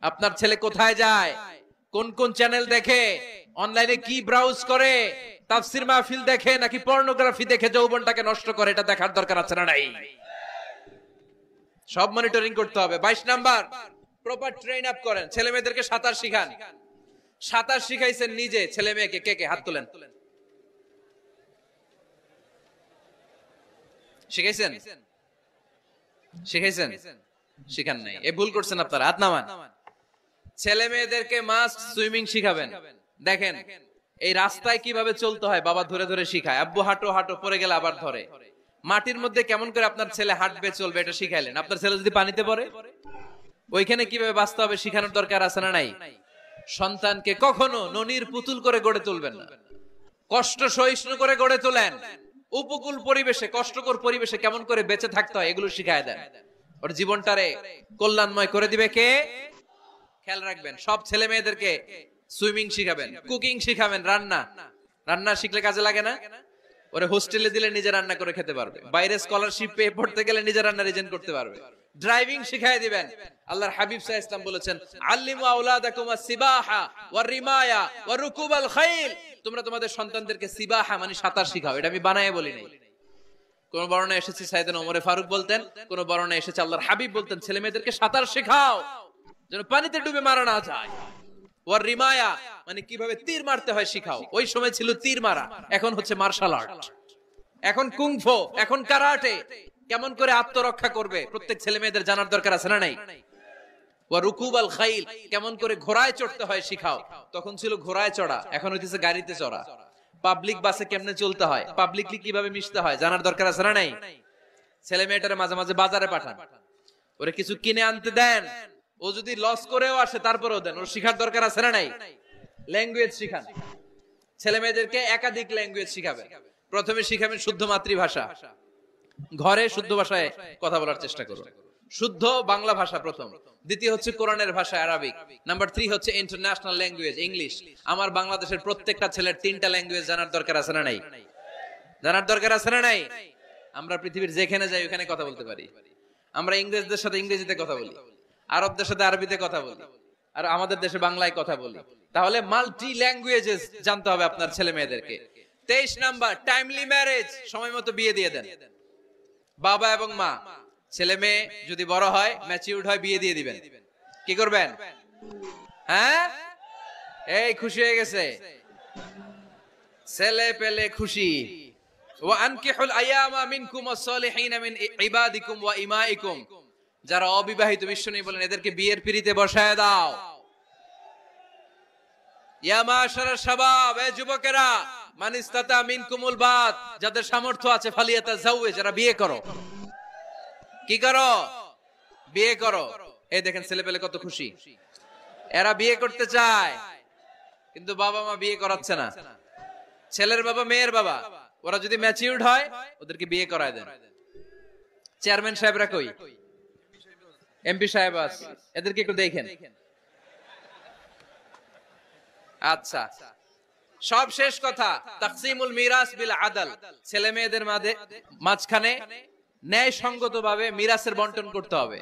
আপনার ছেলে কোথায় যায়, কোন কোন চ্যানেল দেখে, অনলাইনে কি ব্রাউজ করে, তাফসির মাহফিল দেখে নাকি পর্নোগ্রাফি দেখে যৌবনটাকে নষ্ট করে, এটা দেখার দরকার আছে না নাই? সব মনিটরিং করতে হবে। 22 নাম্বার, প্রপার ট্রেন আপ করেন। ছেলে মেয়েদেরকে সাঁতার শিখান। সাঁতার শিখাইছেন নিজে ছেলে মেয়েকে? কে কে হাত তোলেন। শিখাইছেন? শিখাইছেন? শিখান নাই, এ ভুল করছেন আপনারা। হাত নামান। ছেলে মেয়েদেরকে মাস্ট সুইমিং শিখাবেন। দেখেন এই রাস্তায় কিভাবে চলতে হয় বাবা ধরে ধরে শিখায়। আব্বু হাঁটো হাঁটো, পড়ে গেলে আবার ধরে। মাটির মধ্যে কেমন করে আপনার ছেলে হাঁটবে চলবে এটা শিখাইলেন। আপনার ছেলে যদি পানিতে পড়ে, ওইখানে কিভাবে বাঁচতে হবে শিখানোর দরকার আছে না নাই? সন্তানকে কখনো ননির পুতুল করে গড়ে তুলবেন না, কষ্ট সহিষ্ণু করে গড়ে তোলেন। উপকূল পরিবেশে, কষ্টকর পরিবেশে কেমন করে বেঁচে থাকতে হয় এগুলো শিখায় দেন। ওর জীবনটারে কল্যাণময় করে দিবে কে? খেয়াল রাখবেন। সব ছেলে মেয়েদেরকে সুইমিং শিখাবেন, কুকিং শিখাবেন, রান্না শিখলে কাজে লাগে না? ওরে হোস্টেলে দিলে নিজে রান্না করে খেতে পারবে, বাইরে স্কলারশিপ পেয়ে পড়তে গেলে নিজে রান্না রিজেন করতে পারবে। ড্রাইভিং শিখাই দিবেন। আল্লাহর হাবিব সাল্লাল্লাহু আলাইহি ওয়াসাল্লাম বলেছেন, আল্লিমু আওলাদাকুম আস-সিবাহা ওয়ার রিমায়া ওয়া রুকুবাল খাইল। তোমরা তোমাদের সন্তানদেরকে সিবাহা মানে সাঁতার শিখাও। এটা আমি বানায়ে বলি নাই। কোন বর্ণনা এসেছে সাইয়েদনা ওমরে ফারুক বলতেন, কোন বর্ণনা এসেছে আল্লাহর হাবিব বলতেন, ছেলে মেয়েদেরকে সাঁতার শেখাও যেন পানিতে ডুবে মারা না যায়। ওয়ার রিমায়া মানে কিভাবে তীর মারতে হয় শিখাও। ওই সময় ছিল তীর মারা, এখন হচ্ছে মার্শাল আর্ট, এখন কুংফু, এখন কারাটে। কেমন করে আত্মরক্ষা করবে প্রত্যেক ছেলে মেয়েদের জানার দরকার আছে না নাই? ওয়া রুকুবাল খাইল, কেমন করে ঘোড়ায় চড়তে হয় শিখাও। তখন ছিল ঘোড়ায় চড়া, এখন হইতেছে গাড়িতে চড়া। পাবলিক বাসে কেমনে চলতে হয়, পাবলিকলি কিভাবে মিশতে হয় জানার দরকার আছে না নাই? ছেলে মেয়েটারে মাঝে মাঝে বাজারে পাঠান, ওরে কিছু কিনে আনতে দেন। ও যদি লস করেও আসে তারপরেও দেন, ওর শিখার দরকার আছে না নাই? ল্যাঙ্গুয়েজ শিখান। ছেলে মেয়েদেরকে একাধিক ল্যাঙ্গুয়েজ শিখাবেন। প্রথমে শিখাবেন শুদ্ধ মাতৃভাষা। ঘরে শুদ্ধ ভাষায় কথা বলার চেষ্টা করুন। শুদ্ধ বাংলা ভাষা প্রথম। দ্বিতীয় হচ্ছে কোরআনের ভাষা আরবিক। নাম্বার 3 হচ্ছে ইন্টারন্যাশনাল ল্যাঙ্গুয়েজ ইংলিশ। আমার বাংলাদেশের প্রত্যেকটা ছেলের 3টা ল্যাঙ্গুয়েজ জানার দরকার আছে না নাই? জানার দরকার আছে না নাই? আমরা পৃথিবীর যেখানে যাই ওখানে কথা বলতে পারি। আমরা ইংরেজদের সাথে ইংরেজিতে কথা বলি, আরবদের সাথে আরবিতে কথা বলি, আর আমাদের দেশে বাংলায় কথা বলি। তাহলে মাল্টি ল্যাঙ্গুয়েজেস জানতে হবে আপনার ছেলে মেয়েদেরকে। 23 নাম্বার, টাইমলি ম্যারেজ, সময় মতো বিয়ে দিয়ে দেন। বাবা এবং মা, ছেলে মেয়ে যদি বড় হয়, ম্যাচিউরড হয়, বিয়ে দিয়ে দিবেন। কি করবেন? হ্যাঁ, এই খুশি হয়ে গেছে, ছেলে পেলে খুশি। ওয়া আনকিহুল আয়ামা মিনকুম ওয়াস-সালিহিনা মিন ইবাদিকুম ওয়া ইমাইকুম, যারা অবিবাহিত বিশ্বনবী বলেন এদেরকে বিয়ের পিঁড়িতে বসায় দাও। ইয়া মাশারাশ শাবাব, এ যুবকেরা, মান ইসতাতা মিনকুমুল বাত, যাদের সামর্থ্য আছে ফালিয়াতাজাওয়াজ, যারা বিয়ে করো। কি করো? বিয়ে করো। এই দেখেন ছেলে পেলে কত খুশি, এরা বিয়ে করতে চায় কিন্তু বাবা মা বিয়ে করাচ্ছে না। ছেলের বাবা মেয়ের বাবা, ওরা যদি ম্যাচিউরড হয় ওদেরকে বিয়ে করায় দেন। চেয়ারম্যান সাহেবরা কই? এমপি সাহেব আছে, এদেরকে একটু দেখেন। আচ্ছা, সব শেষ কথা, তাকসিমুল মিরাস বিল আদল, ছেলে মেয়েদের মাঝখানে ন্যায় সঙ্গতভাবে মিরাসের বন্টন করতে হবে।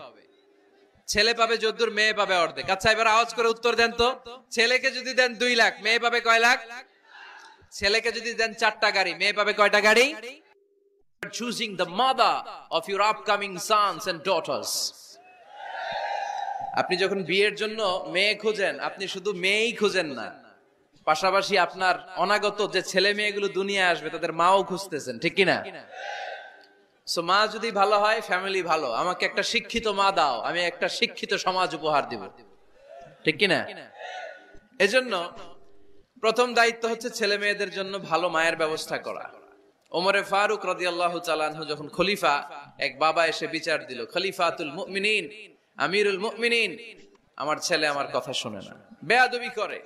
ছেলে পাবে যদ্দুর, মেয়ে পাবে অর্ধেক। আচ্ছা এবার আওয়াজ করে উত্তর দেন তো, ছেলেকে যদি দেন 2 লাখ, মেয়ে পাবে কয় লাখ? ছেলেকে যদি দেন 4টা গাড়ি, মেয়ে পাবে কয়টা গাড়ি? Choosing the mother of your upcoming sons and daughters. আপনি যখন বিয়ের জন্য মেয়ে খোঁজেন, আপনি শুধু মেয়েই খোঁজেন না, পাশাপাশি আপনার অনাগত যে ছেলে মেয়েগুলো দুনিয়ায় আসবে তাদের মাও খুঁজতেছেন, ঠিক কিনা? সো মা যদি ভালো হয়, ফ্যামিলি ভালো। আমাকে একটা শিক্ষিত মা দাও, আমি একটা শিক্ষিত সমাজ উপহার দিব, ঠিক কিনা? এজন্য প্রথম দায়িত্ব হচ্ছে ছেলে মেয়েদের জন্য ভালো মায়ের ব্যবস্থা করা। ওমরে ফারুক রাদিয়াল্লাহু তাআলা আনহু যখন খলিফা, এক বাবা এসে বিচার দিল, খলিফাতুল মুমিনিন, আমিরুল মুমিনিন, আমার ছেলে আমার কথা শুনে না, বেয়াদবি করে,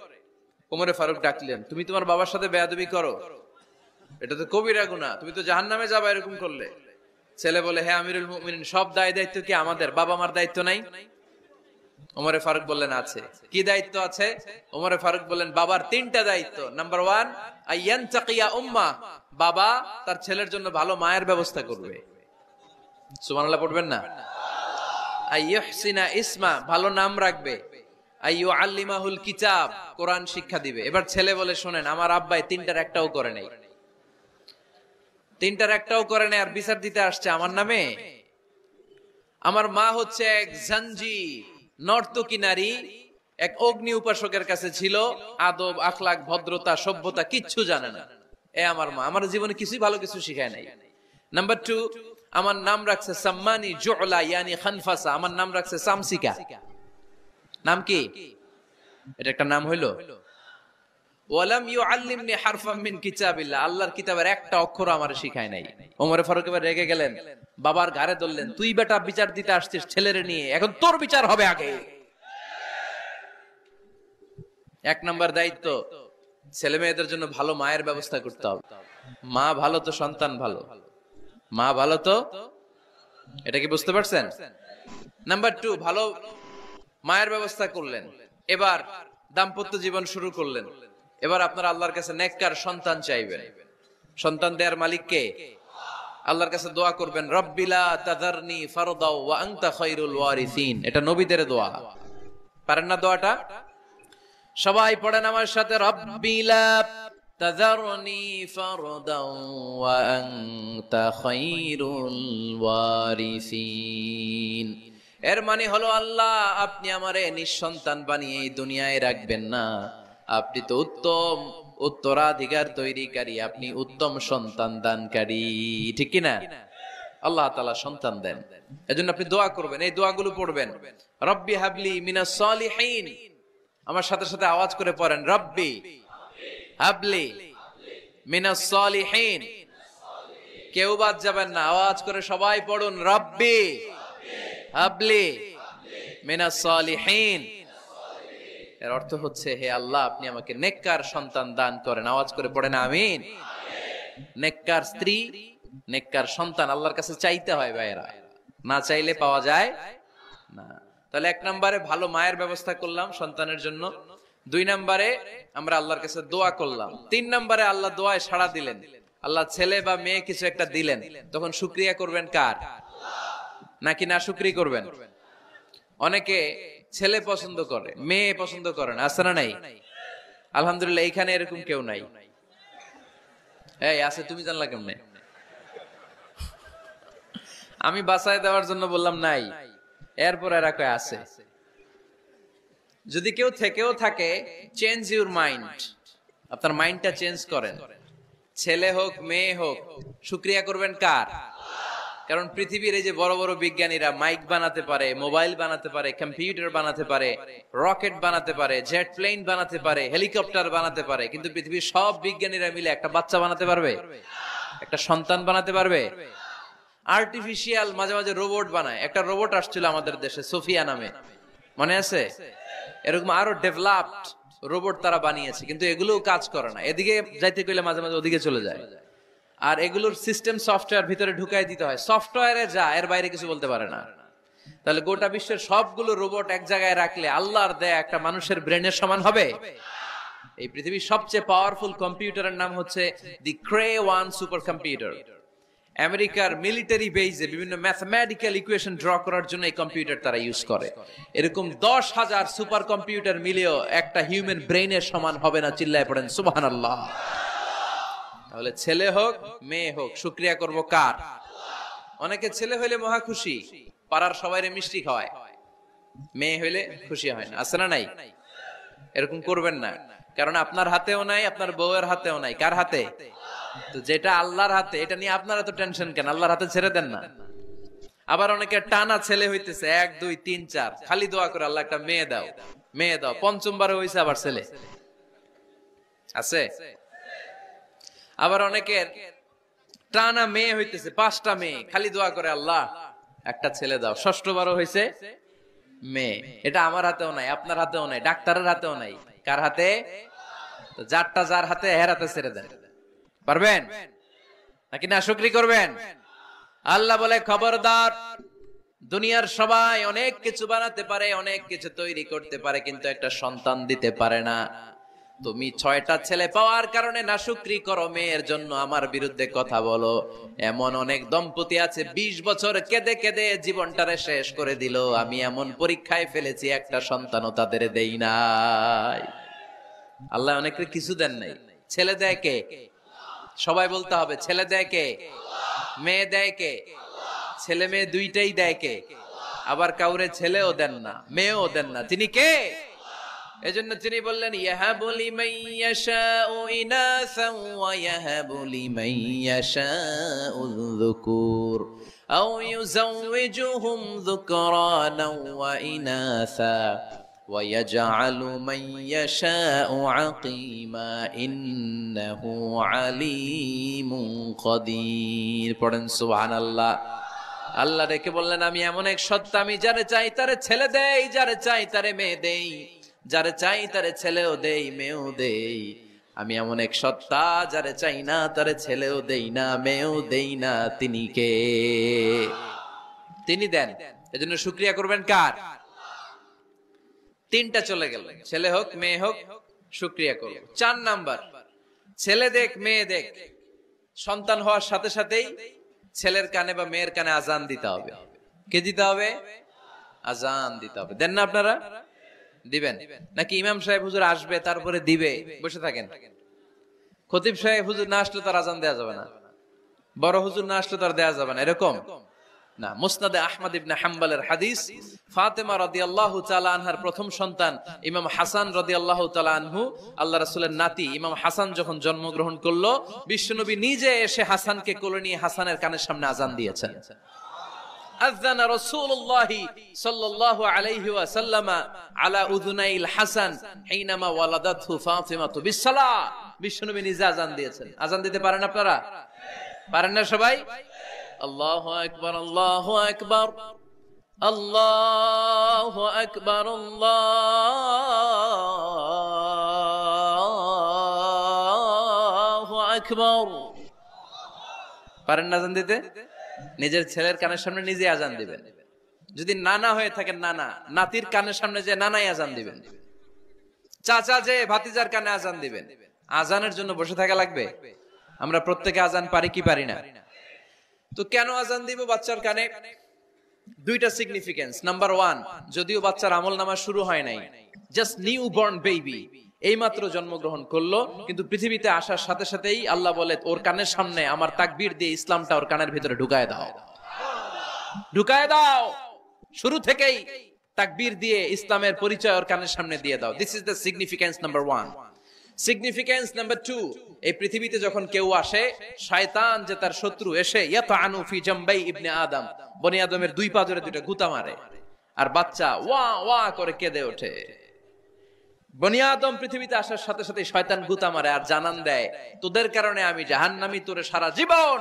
ওমরে ফারুক ডাকলেন, তুমি তোমার বাবার সাথে বেয়াদবি করো, এটা তো কবিরা গুনাহ, তুমি তো জাহান্নামে যাবে এরকম করলে। ছেলে বলে, হ্যাঁ আমিরুল মুমিনিন, সব দায় দায়িত্ব কি আমাদের, বাবা মার দায়িত্ব নাই? ওমরে ফারুক বললেন আছে। কি দায়িত্ব আছে? ওমরে ফারুক বললেন, বাবার 3টা দায়িত্ব। নাম্বার 1, আইয়ানতাকিয়া উম্মা, বাবা তার ছেলের জন্য ভালো মায়ের ব্যবস্থা করবে। সুবহানাল্লাহ পড়বেন না? আইয়ুহসিনা ইসমা, ভালো নাম রাখবে। আইয়ুআল্লিমাহুল কিতাব, কোরআন শিক্ষা দিবে। এবার ছেলে বলে, শোনেন আমার আব্বাই 3টার একটাও করে নাই, 3টার একটাও করে নাই, আর বিচার দিতে আসছে আমার নামে। আমার মা হচ্ছে এক জাঞ্জি, নর্তকী নারী, এক অগ্নি উপাসকের কাছে ছিল, আদব আখলাক ভদ্রতা সভ্যতা কিচ্ছু জানে না। আমার মা আমার জীবনে কিছুই ভালো কিছু শিখায় নাই। নাম্বার 2, আমার নাম রাখছে সাম্মানি জুলা ইয়ানি খানফাসা, আমার নাম রাখছে সামসিকা। নাম কি? এটা একটা নাম হইলো? ওয়ালাম ইউআল্লিমনি হারফাম মিন কিতাবিল্লাহ, আল্লাহর কিতাবের একটা অক্ষর আমারে শিখায় নাই। ওমরে ফারুক এবার রেগে গেলেন, বাবার ঘাড়ে ধরলেন, তুই বেটা বিচার দিতে আসছিস ছেলেরে নিয়ে, এখন তোর বিচার হবে আগে। 1 নাম্বার দায়িত্ব, ছেলে মেয়েদের জন্য ভালো মায়ের ব্যবস্থা করতে হবে। মা ভালো তো সন্তান ভালো, মা ভালো তো, এটা কি বুঝতে পারছেন? নাম্বার 2, ভালো মায়ের ব্যবস্থা করলেন। এবার দাম্পত্য জীবন শুরু করলেন। এবার আপনারা আল্লাহর কাছে নেককার সন্তান চাইবেন। সন্তান দেওয়ার মালিক কে? আল্লাহর কাছে দোয়া করবেন, রব্বিলা তাযারনি ফারদাও ওয়া আনতা খায়রুল ওয়ারিসিন। এটা নবীদের দোয়া, পারেন না দোয়াটা? সবাই পড়েন আমার সাথে, রব্বিলা তাযারনি ফারদাও ওয়া আনতা খায়রুল ওয়ারিসিন। এর মানে হলো, আল্লাহ আপনি আমারে নিঃসন্তান বানিয়ে এই দুনিয়ায় রাখবেন না, আপনি তো উত্তম উত্তরাধিকার তৈরিকারী, আপনি উত্তম সন্তান দানকারী, ঠিক কিনা? আল্লাহ তাআলা সন্তান দেন, এজন্য আপনি দোয়া করবেন, এই দোয়াগুলো পড়বেন। রব্বি হাবলি মিনাস সালিহিন, আমার সাথে সাথে আওয়াজ করে পড়েন, রব্বি হাবলি মিনাস সালিহিন। কেউ বাদ যাবেন না, আওয়াজ করে সবাই পড়ুন, রব্বি হাবলি মিনাস সালিহিন। এর অর্থ হচ্ছে, হে আল্লাহ আপনি আমাকে নেককার সন্তান দান করেন। আওয়াজ করে পড়েন আমিন। নেককার স্ত্রী, নেককার সন্তান আল্লাহর কাছে চাইতে হয় ভাইয়েরা, না চাইলে পাওয়া যায় না। তাহলে 1 নম্বরে ভালো মায়ের ব্যবস্থা করলাম সন্তানের জন্য, 2 নম্বরে আমরা আল্লাহর কাছে দোয়া করলাম, 3 নম্বরে আল্লাহ দোয়ায় সাড়া দিলেন, আল্লাহ ছেলে বা মেয়ে কিছু একটা দিলেন, তখন শুকরিয়া করবেন কার? নাকি না শুকরি করবেন? অনেকে ছেলে পছন্দ করে, মেয়ে পছন্দ করে না, আছে না নাই? আলহামদুলিল্লাহ এইখানে এরকম কেউ নাই। এই আছে, তুমি জানলা কেমনে? আমি বাঁচায় দেওয়ার জন্য বললাম নাই, এরপর এরা কয় আছে। যদি কেউ থেকেও থাকে, চেঞ্জ ইউর মাইন্ড, আপনার মাইন্ডটা চেঞ্জ করেন। ছেলে হোক মেয়ে হোক, শুকরিয়া করবেন কার? কারণ পৃথিবীর এই যে বড় বড় বিজ্ঞানীরা মাইক বানাতে পারে, মোবাইল বানাতে পারে, কম্পিউটার বানাতে পারে, রকেট বানাতে পারে, জেট প্লেন বানাতে পারে, হেলিকপ্টার বানাতে পারে, কিন্তু পৃথিবীর সব বিজ্ঞানীরা মিলে একটা বাচ্চা বানাতে পারবে? একটা সন্তান বানাতে পারবে? আর্টিফিশিয়াল মাঝে মাঝে রোবট বানায়। একটা রোবট আসছিল আমাদের দেশে, সোফিয়া নামে, মনে আছে? এরকম আরো ডেভেলপড রোবট তারা বানিয়েছে, কিন্তু এগুলোও কাজ করে না। এদিকে যাইতে কইলে মাঝে মাঝে ওদিকে চলে যায়। আর এগুলোর সিস্টেম সফটওয়্যার ভিতরে ঢুকাই দিতে হয়, সফটওয়্যারে যা, এর বাইরে কিছু বলতে পারে না। তাহলে গোটা বিশ্বের সবগুলো রোবট এক জায়গায় রাখলে আল্লাহর দেয়া একটা মানুষের ব্রেনের সমান হবে? এই পৃথিবীর সবচেয়ে পাওয়ারফুল কম্পিউটারের নাম হচ্ছে দি ক্রে 1 সুপার কম্পিউটার। আমেরিকার মিলিটারি বেজে বিভিন্ন ম্যাথমেটিক্যাল ইকুয়েশন ড্র করার জন্য এই কম্পিউটার তারা ইউজ করে। এরকম 10,000 সুপার কম্পিউটার মিলেও একটা হিউম্যান ব্রেইনের সমান হবে না। চিল্লায় পড়েন সুবহানাল্লাহ। তাহলে ছেলে হোক মেয়ে হোক, শুকরিয়া করব কার? অনেকে ছেলে হইলে মহা খুশি, পাড়ার সবাইরে মিষ্টি খাওয়ায়, মেয়ে হইলে খুশি হয় না, আছে না নাই? এরকম করবেন না, কারণ আপনার হাতেও নাই, আপনার বউয়ের হাতেও নাই। কার হাতে? তো যেটা আল্লাহর হাতে, এটা নিয়ে আপনারা তো টেনশন কেন? আল্লাহর হাতে ছেড়ে দেন না। আবার অনেকে টানা ছেলে হইতেছে 1 2 3 4, খালি দোয়া করে আল্লাহ একটা মেয়ে দাও, মেয়ে দাও। 5ম বারে হইছে আবার ছেলে, আছে? আবার অনেকের টানা মেয়ে হইতেছে 5টা মেয়ে, খালি দোয়া করে আল্লাহ একটা ছেলে দাও। 6ষ্ঠ বারও হইছে মেয়ে। এটা আমার হাতেও নাই, আপনার হাতেও নাই, ডাক্তারের হাতেও নাই। কার হাতে? তো যারটা যার হাতে হেরাতে ছেড়ে দেন। পারবেন নাকি না শুকরি করবেন? আল্লাহ বলে খবরদার, দুনিয়ার সবাই অনেক কিছু বানাতে পারে, অনেক কিছু তৈরি করতে পারে, কিন্তু একটা সন্তান দিতে পারে না। তুমি 6টা ছেলে পাওয়ার কারণে নাশুকরি করো, মেয়ের জন্য আমার বিরুদ্ধে কথা বলো। এমন অনেক দম্পতি আছে 20 বছর কেঁদে কেঁদে জীবনটারে শেষ করে দিল। আমি এমন পরীক্ষায় ফেলেছি, একটা সন্তানও তাদের দেই নাই। আল্লাহ অনেকের কিছু দেন নাই। ছেলে দেয় কে? সবাই বলতে হবে, ছেলে দেয় কে? মেয়ে দেয় কে? ছেলে মেয়ে দুইটাই দেয় কে? আবার কাউরে ছেলেও দেন না, মেয়েও দেন না, তিনি কে? এজন্য তিনি বললেন, ইয়াহাবু লিমান ইয়াশাউ ইনাসান ওয়া ইয়াহাবু লিমান ইয়াশাউ যুকুর আও ইউযাওয়িজুহুম যুকরানান ওয়া ইনাসা ওয়া ইয়াজআলু মান ইয়াশাউ আকিমা ইন্নাহু আলীমুন কাদির। পড়েন সুবহানাল্লাহ। আল্লাহ ডেকে বললেন, আমি এমন এক সত্তা, আমি যারে চাই তারে ছেলে দেই, যারে চাই তারে মেয়ে দেই, যারে চাই তারে ছেলেও দেই, মেয়েও দেই। আমি এমন এক সত্তা, যারে চাই না তারে ছেলেও দেই না, মেয়েও দেই না। তিনি কে? তিনি দেন। এজন্য শুকরিয়া করবেন কার? 3টা চলে গেল, ছেলে হোক মেয়ে হোক, শুকরিয়া করব। 4 নাম্বার, ছেলে দেখ মেয়ে দেখ, সন্তান হওয়ার সাথে সাথেই ছেলের কানে বা মেয়ের কানে আজান দিতে হবে। কে দিতে হবে? আজান দিতে হবে। দেন না আপনারা? দিবেন নাকি ইমাম সাহেব হুজুর আসবে তারপরে দিবে বসে থাকেন? খতিব সাহেব হুজুর না আসলে তার আজান দেয়া যাবে না, বড় হুজুর না আসলে তার দেয়া যাবে না, এরকম না। মুসনাদে আহমদ ইবনে হাম্বলের হাদিস, ফাতেমা রাদিয়াল্লাহু তাআলা আনহার প্রথম সন্তান ইমাম হাসান রাদিয়াল্লাহু তাআলা আনহু, আল্লাহ রাসূলের নাতি ইমাম হাসান যখন জন্মগ্রহণ করলো, বিশ্বনবী নিজে এসে হাসানকে কোলে নিয়ে হাসানের কানের সামনে আজান দিয়েছেন। আযানা রাসূলুল্লাহি সাল্লাল্লাহু আলাইহি ওয়াসাল্লাম আলা উযুনাইল হাসান হিনামা ওয়ালাদাতহু ফাতিমাতু বিসসালাহ। বিশ্বনবী নিজে আজান দিয়েছেন। আজান দিতে পারেন আপনারা? পারেন না সবাই? আল্লাহু আকবার, আল্লাহু আকবার, আল্লাহু আকবার, আল্লাহু আকবার। পারেন না আজান দিতে? নিজের ছেলের কানের সামনে নিজে আজান দিবেন। যদি নানা হয়ে থাকেন, নানা নাতির কানের সামনে যে নানাই আজান দিবেন, চাচা যে ভাতিজার কানে আজান দিবেন। আজানের জন্য বসে থাকা লাগবে? আমরা প্রত্যেকে আজান পারি কি পারি না? তো কেন আজান দিব বাচ্চার কানে? 2টা সিগনিফিকেন্স। নাম্বার 1, যদিও বাচ্চার আমলনামা শুরু হয় নাই, জাস্ট নিউ বর্ন বেবি, এইমাত্র জন্মগ্রহণ করলো, কিন্তু পৃথিবীতে আসার সাথে সাথেই আল্লাহ বলে, ওর কানের সামনে আমার তাকবীর দিয়ে ইসলামটা ওর কানের ভিতরে ঢুকায় দাও, ঢুকায় দাও। শুরু থেকেই তাকবীর দিয়ে ইসলামের পরিচয় ওর কানের সামনে দিয়ে দাও। This is the significance number 1। Significance number 2, এই পৃথিবীতে যখন কেউ আসে, শয়তান যে তার শত্রু, এসে ইয়াতানু ফি জামবাই ইবনে আদম, বনি আদমের 2 পা ধরে 2টা গুতা মারে, আর বাচ্চা ওয়া ওয়া করে কেঁদে ওঠে। বনি আদম পৃথিবীতে আসার সাথে সাথে শয়তান গুতা মারে আর জানান দেয়, তোদের কারণে আমি জাহান্নামী, তোরে সারা জীবন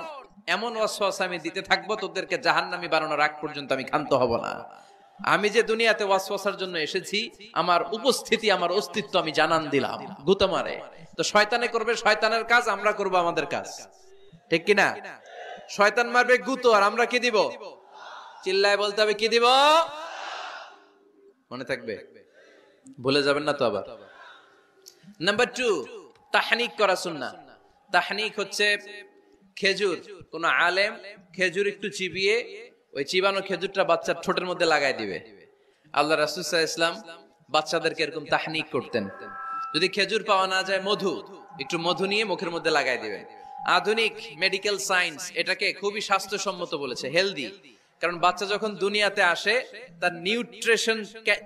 এমন ওয়াসওয়াসা আমি দিতে থাকবো, তোদেরকে জাহান্নামী বানানোর আগ পর্যন্ত আমি ক্ষান্ত হব না। আমি যে দুনিয়াতে ওয়াসওয়াসার জন্য এসেছি, আমার উপস্থিতি, আমার অস্তিত্ব আমি জানান দিলাম। গুতা মারে। তো শয়তানে করবে শয়তানের কাজ, আমরা করব আমাদের কাজ, ঠিক কি না? শয়তান মারবে গুতো, আর আমরা কি দিব? চিল্লায় বলতে হবে, কি দিব? মনে থাকবে, ভুলে যাবেন না তো আবার। নাম্বার 2, তাহনিক করা সুন্নাহ। তাহনিক হচ্ছে খেজুর, কোন আলেম খেজুর একটু চিবিয়ে ওই চিবানো খেজুরটা বাচ্চার ঠোঁটের মধ্যে লাগাই দিবে। আল্লাহ রাসূল সাল্লাল্লাহু আলাইহি ওয়াসাল্লাম বাচ্চাদেরকে এরকম তাহনিক করতেন। যদি খেজুর পাওয়া না যায়, মধু, একটু মধু নিয়ে মুখের মধ্যে লাগাই দিবেন। আধুনিক মেডিকেল সায়েন্স এটাকে খুবই স্বাস্থ্যসম্মত বলেছে, হেলদি। কারণ বাচ্চা যখন দুনিয়াতে আসে, তার নিউট্রিশন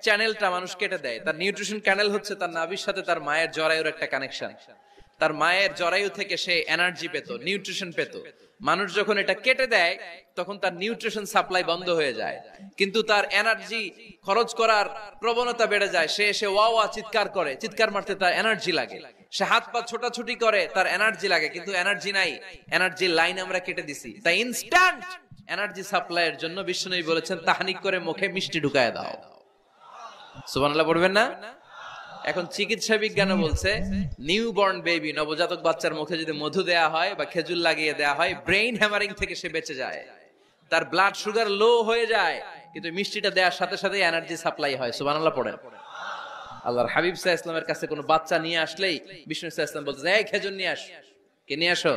চ্যানেলটা মানুষ কেটে দেয়। তার নিউট্রিশন চ্যানেল হচ্ছে তার নাভির সাথে তার মায়ের জরায়ুর একটা কানেকশন। তার মায়ের জরায়ু থেকে সে এনার্জি পেত, নিউট্রিশন পেত। মানুষ যখন এটা কেটে দেয়, তখন তার নিউট্রিশন সাপ্লাই বন্ধ হয়ে যায়, কিন্তু তার এনার্জি খরচ করার প্রবণতা বেড়ে যায়। সে এসে ওয়া ওয়া চিৎকার করে, চিৎকার মারতে তার এনার্জি লাগে। সে হাত পা ছোটাছুটি করে, তার এনার্জি লাগে, কিন্তু এনার্জি নাই। এনার্জি লাইন আমরা কেটে দিছি। তাই ইনস্ট্যান্ট এনার্জি সাপ্লাইয়ের জন্য বিশ্বনবী বলেছেন, তাহনিক করে মুখে মিষ্টি ঢুকায় দাও। সুবহানাল্লাহ পড়বেন না? এখন চিকিৎসা বিজ্ঞানও বলছে নিউ বর্ন বেবি, নবজাতক বাচ্চার মুখে যদি মধু দেয়া হয় বা খেজুর লাগিয়ে দেয়া হয়, ব্রেইন হ্যামারিং থেকে সে বেঁচে যায়, তার ব্লাড সুগার লো হয়ে যায়, কিন্তু মিষ্টিটা দেওয়ার সাথে সাথে এনার্জি সাপ্লাই হয়। সুবহানাল্লাহ পড়েন। আল্লাহর হাবিব সাল্লাল্লাহু আলাইহি ওয়াসাল্লামের কাছে কোনো বাচ্চা নিয়ে আসলেই বিষ্ণু সাল্লাল্লাহু আলাইহি ওয়াসাল্লাম বলতেন, এই খেজুর নিয়ে আস। কে নিয়ে আসো?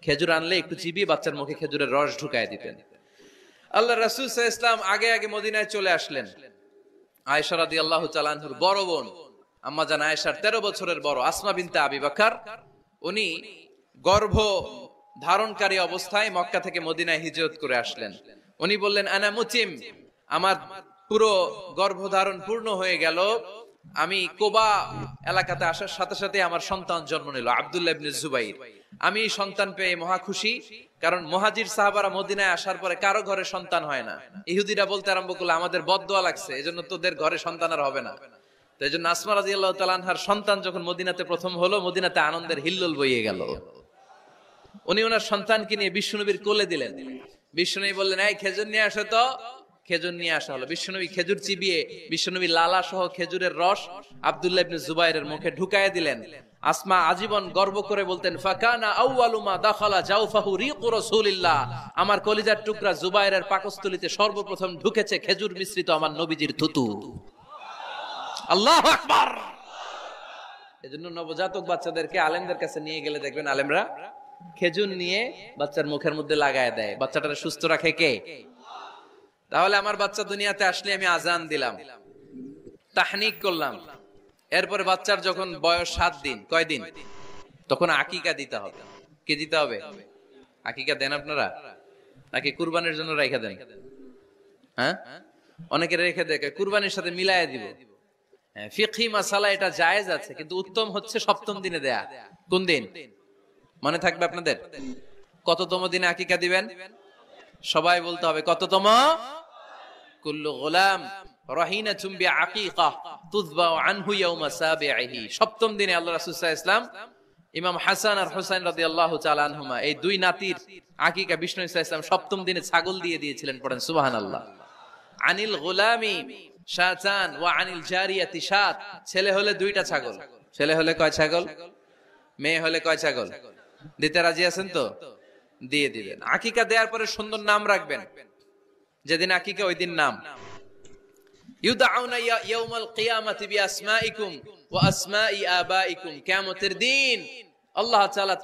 খেজুর আনলে একটু চিবিয়ে বাচ্চার মুখে খেজুরের রস ঢুকায় দিতেন। আল্লাহ রাসূল সাল্লাল্লাহু আলাইহি ওয়াসাল্লাম আগে আগে মদিনায় চলে আসলেন। আয়েশা রাদিয়াল্লাহু তাআলা আনহার বড় বোন, আম্মা জান আয়েশার 13 বছরের বড় আসমা বিনতে আবি বকর, উনি গর্ভ ধারণকারী অবস্থায় মক্কা থেকে মদিনায় হিজরত করে আসলেন। উনি বললেন, আনা মুতিম, আমার পুরো গর্ভধারণ পূর্ণ হয়ে গেল, আমি কোবা এলাকাতে আসার সাথে সাথে আমার সন্তান জন্ম নিল, আব্দুল্লাহ ইবনে জুবাইর। আমি সন্তান পেয়ে মহা খুশি, কারণ মুহাজির সাহাবারা মদিনায় আসার পরে কারো ঘরে সন্তান হয় না। ইহুদিরা বলতে আরম্ভ করলো, আমাদের বদদোয়া লাগছে, এজন্য তোদের ঘরে সন্তান আর হবে না। তো এইজন্য আসমা রাদিয়াল্লাহু তাআলা আনহার সন্তান যখন মদিনাতে প্রথম হলো, মদিনাতে আনন্দের হিল্লোল বইয়ে গেল। উনি ওনার সন্তানকে নিয়ে বিশ্বনবীর কোলে দিলেন। বিশ্বনবী বললেন, এই খেজুর নিয়ে আসো তো। খেজুর নিয়ে আসা হলো। বিশ্বনবী খেজুর চিবিয়ে বিশ্বনবী লালা সহ খেজুরের রস আব্দুল্লাহ ইবনে জুবাইরের মুখে ঢুকায় দিলেন। আসমা আজীবন গর্ব করে বলতেন, ফাকানা আউয়ালু মা দাখালা জাওফাহু রিকু রাসূলিল্লাহ, আমার কলিজার টুকরা জুবাইরের পাকস্থলীতে সর্বপ্রথম ঢুকেছে খেজুর মিশ্রিত আমার নবীজির থুতু। আল্লাহু আকবার। এজন্য নবজাতক বাচ্চাদেরকে আলেমদের কাছে নিয়ে গেলে দেখবেন আলেমরা খেজুর নিয়ে বাচ্চার মুখের মধ্যে লাগায় দেয়। বাচ্চাটাকে সুস্থ রাখে কে? তাহলে আমার বাচ্চা দুনিয়াতে আসলে আমি আজান দিলাম, তাহনিক করলাম, এরপরে বাচ্চার যখন বয়স 7 দিন, কয় দিন, তখন আকিকা দিতে হবে। কে দিতে হবে? আকিকা দেন আপনারা নাকি কুরবানির জন্য রেখে দেন? হ্যাঁ, অনেকে রেখে দেয়, কুরবানির সাথে মিলায় দিব। ফিকহি মাসালা এটা জায়েজ আছে, কিন্তু উত্তম হচ্ছে 7ম দিনে দেয়া। কোন দিন মনে থাকবে আপনাদের? কততম দিনে আকিকা দিবেন? সবাই বলতে হবে কততম? কুল্লু গোলাম রাহিনাতুম বিআকিকা তুযবাউ আনহু ইয়াওমা সাবিহি। 7ম দিনে আল্লাহ রাসূল সাল্লাল্লাহু আলাইহি ওয়াসাল্লাম ইমাম হাসান আর হুসাইন রাদিয়াল্লাহু তাআলা আনহুমা, এই দুই নাতির আকিকা বিষ্ণু সাল্লাল্লাহু আলাইহি ওয়াসাল্লাম 7ম দিনে ছাগল দিয়ে দিয়েছিলেন। পড়েন সুবহানাল্লাহ। আনিল গোলামি শাতান ওয়া আনিল জারিয়াতি শাত। ছেলে হলে 2টা ছাগল। ছেলে হলে কয় ছাগল? মেয়ে হলে কয় ছাগল? দিতে রাজি আছেন তো? দিয়ে দিবেন। আকিকা দেওয়ার পরে সুন্দর নাম রাখবেন। যেদিন আকিকা ওই দিন নাম। ইউদাউনা ইয়াউমাল কিয়ামাতি বিআসমাইকুম ওয়া আসমাই আবাইকুম। কিয়ামতের দিন আল্লাহ তাআলা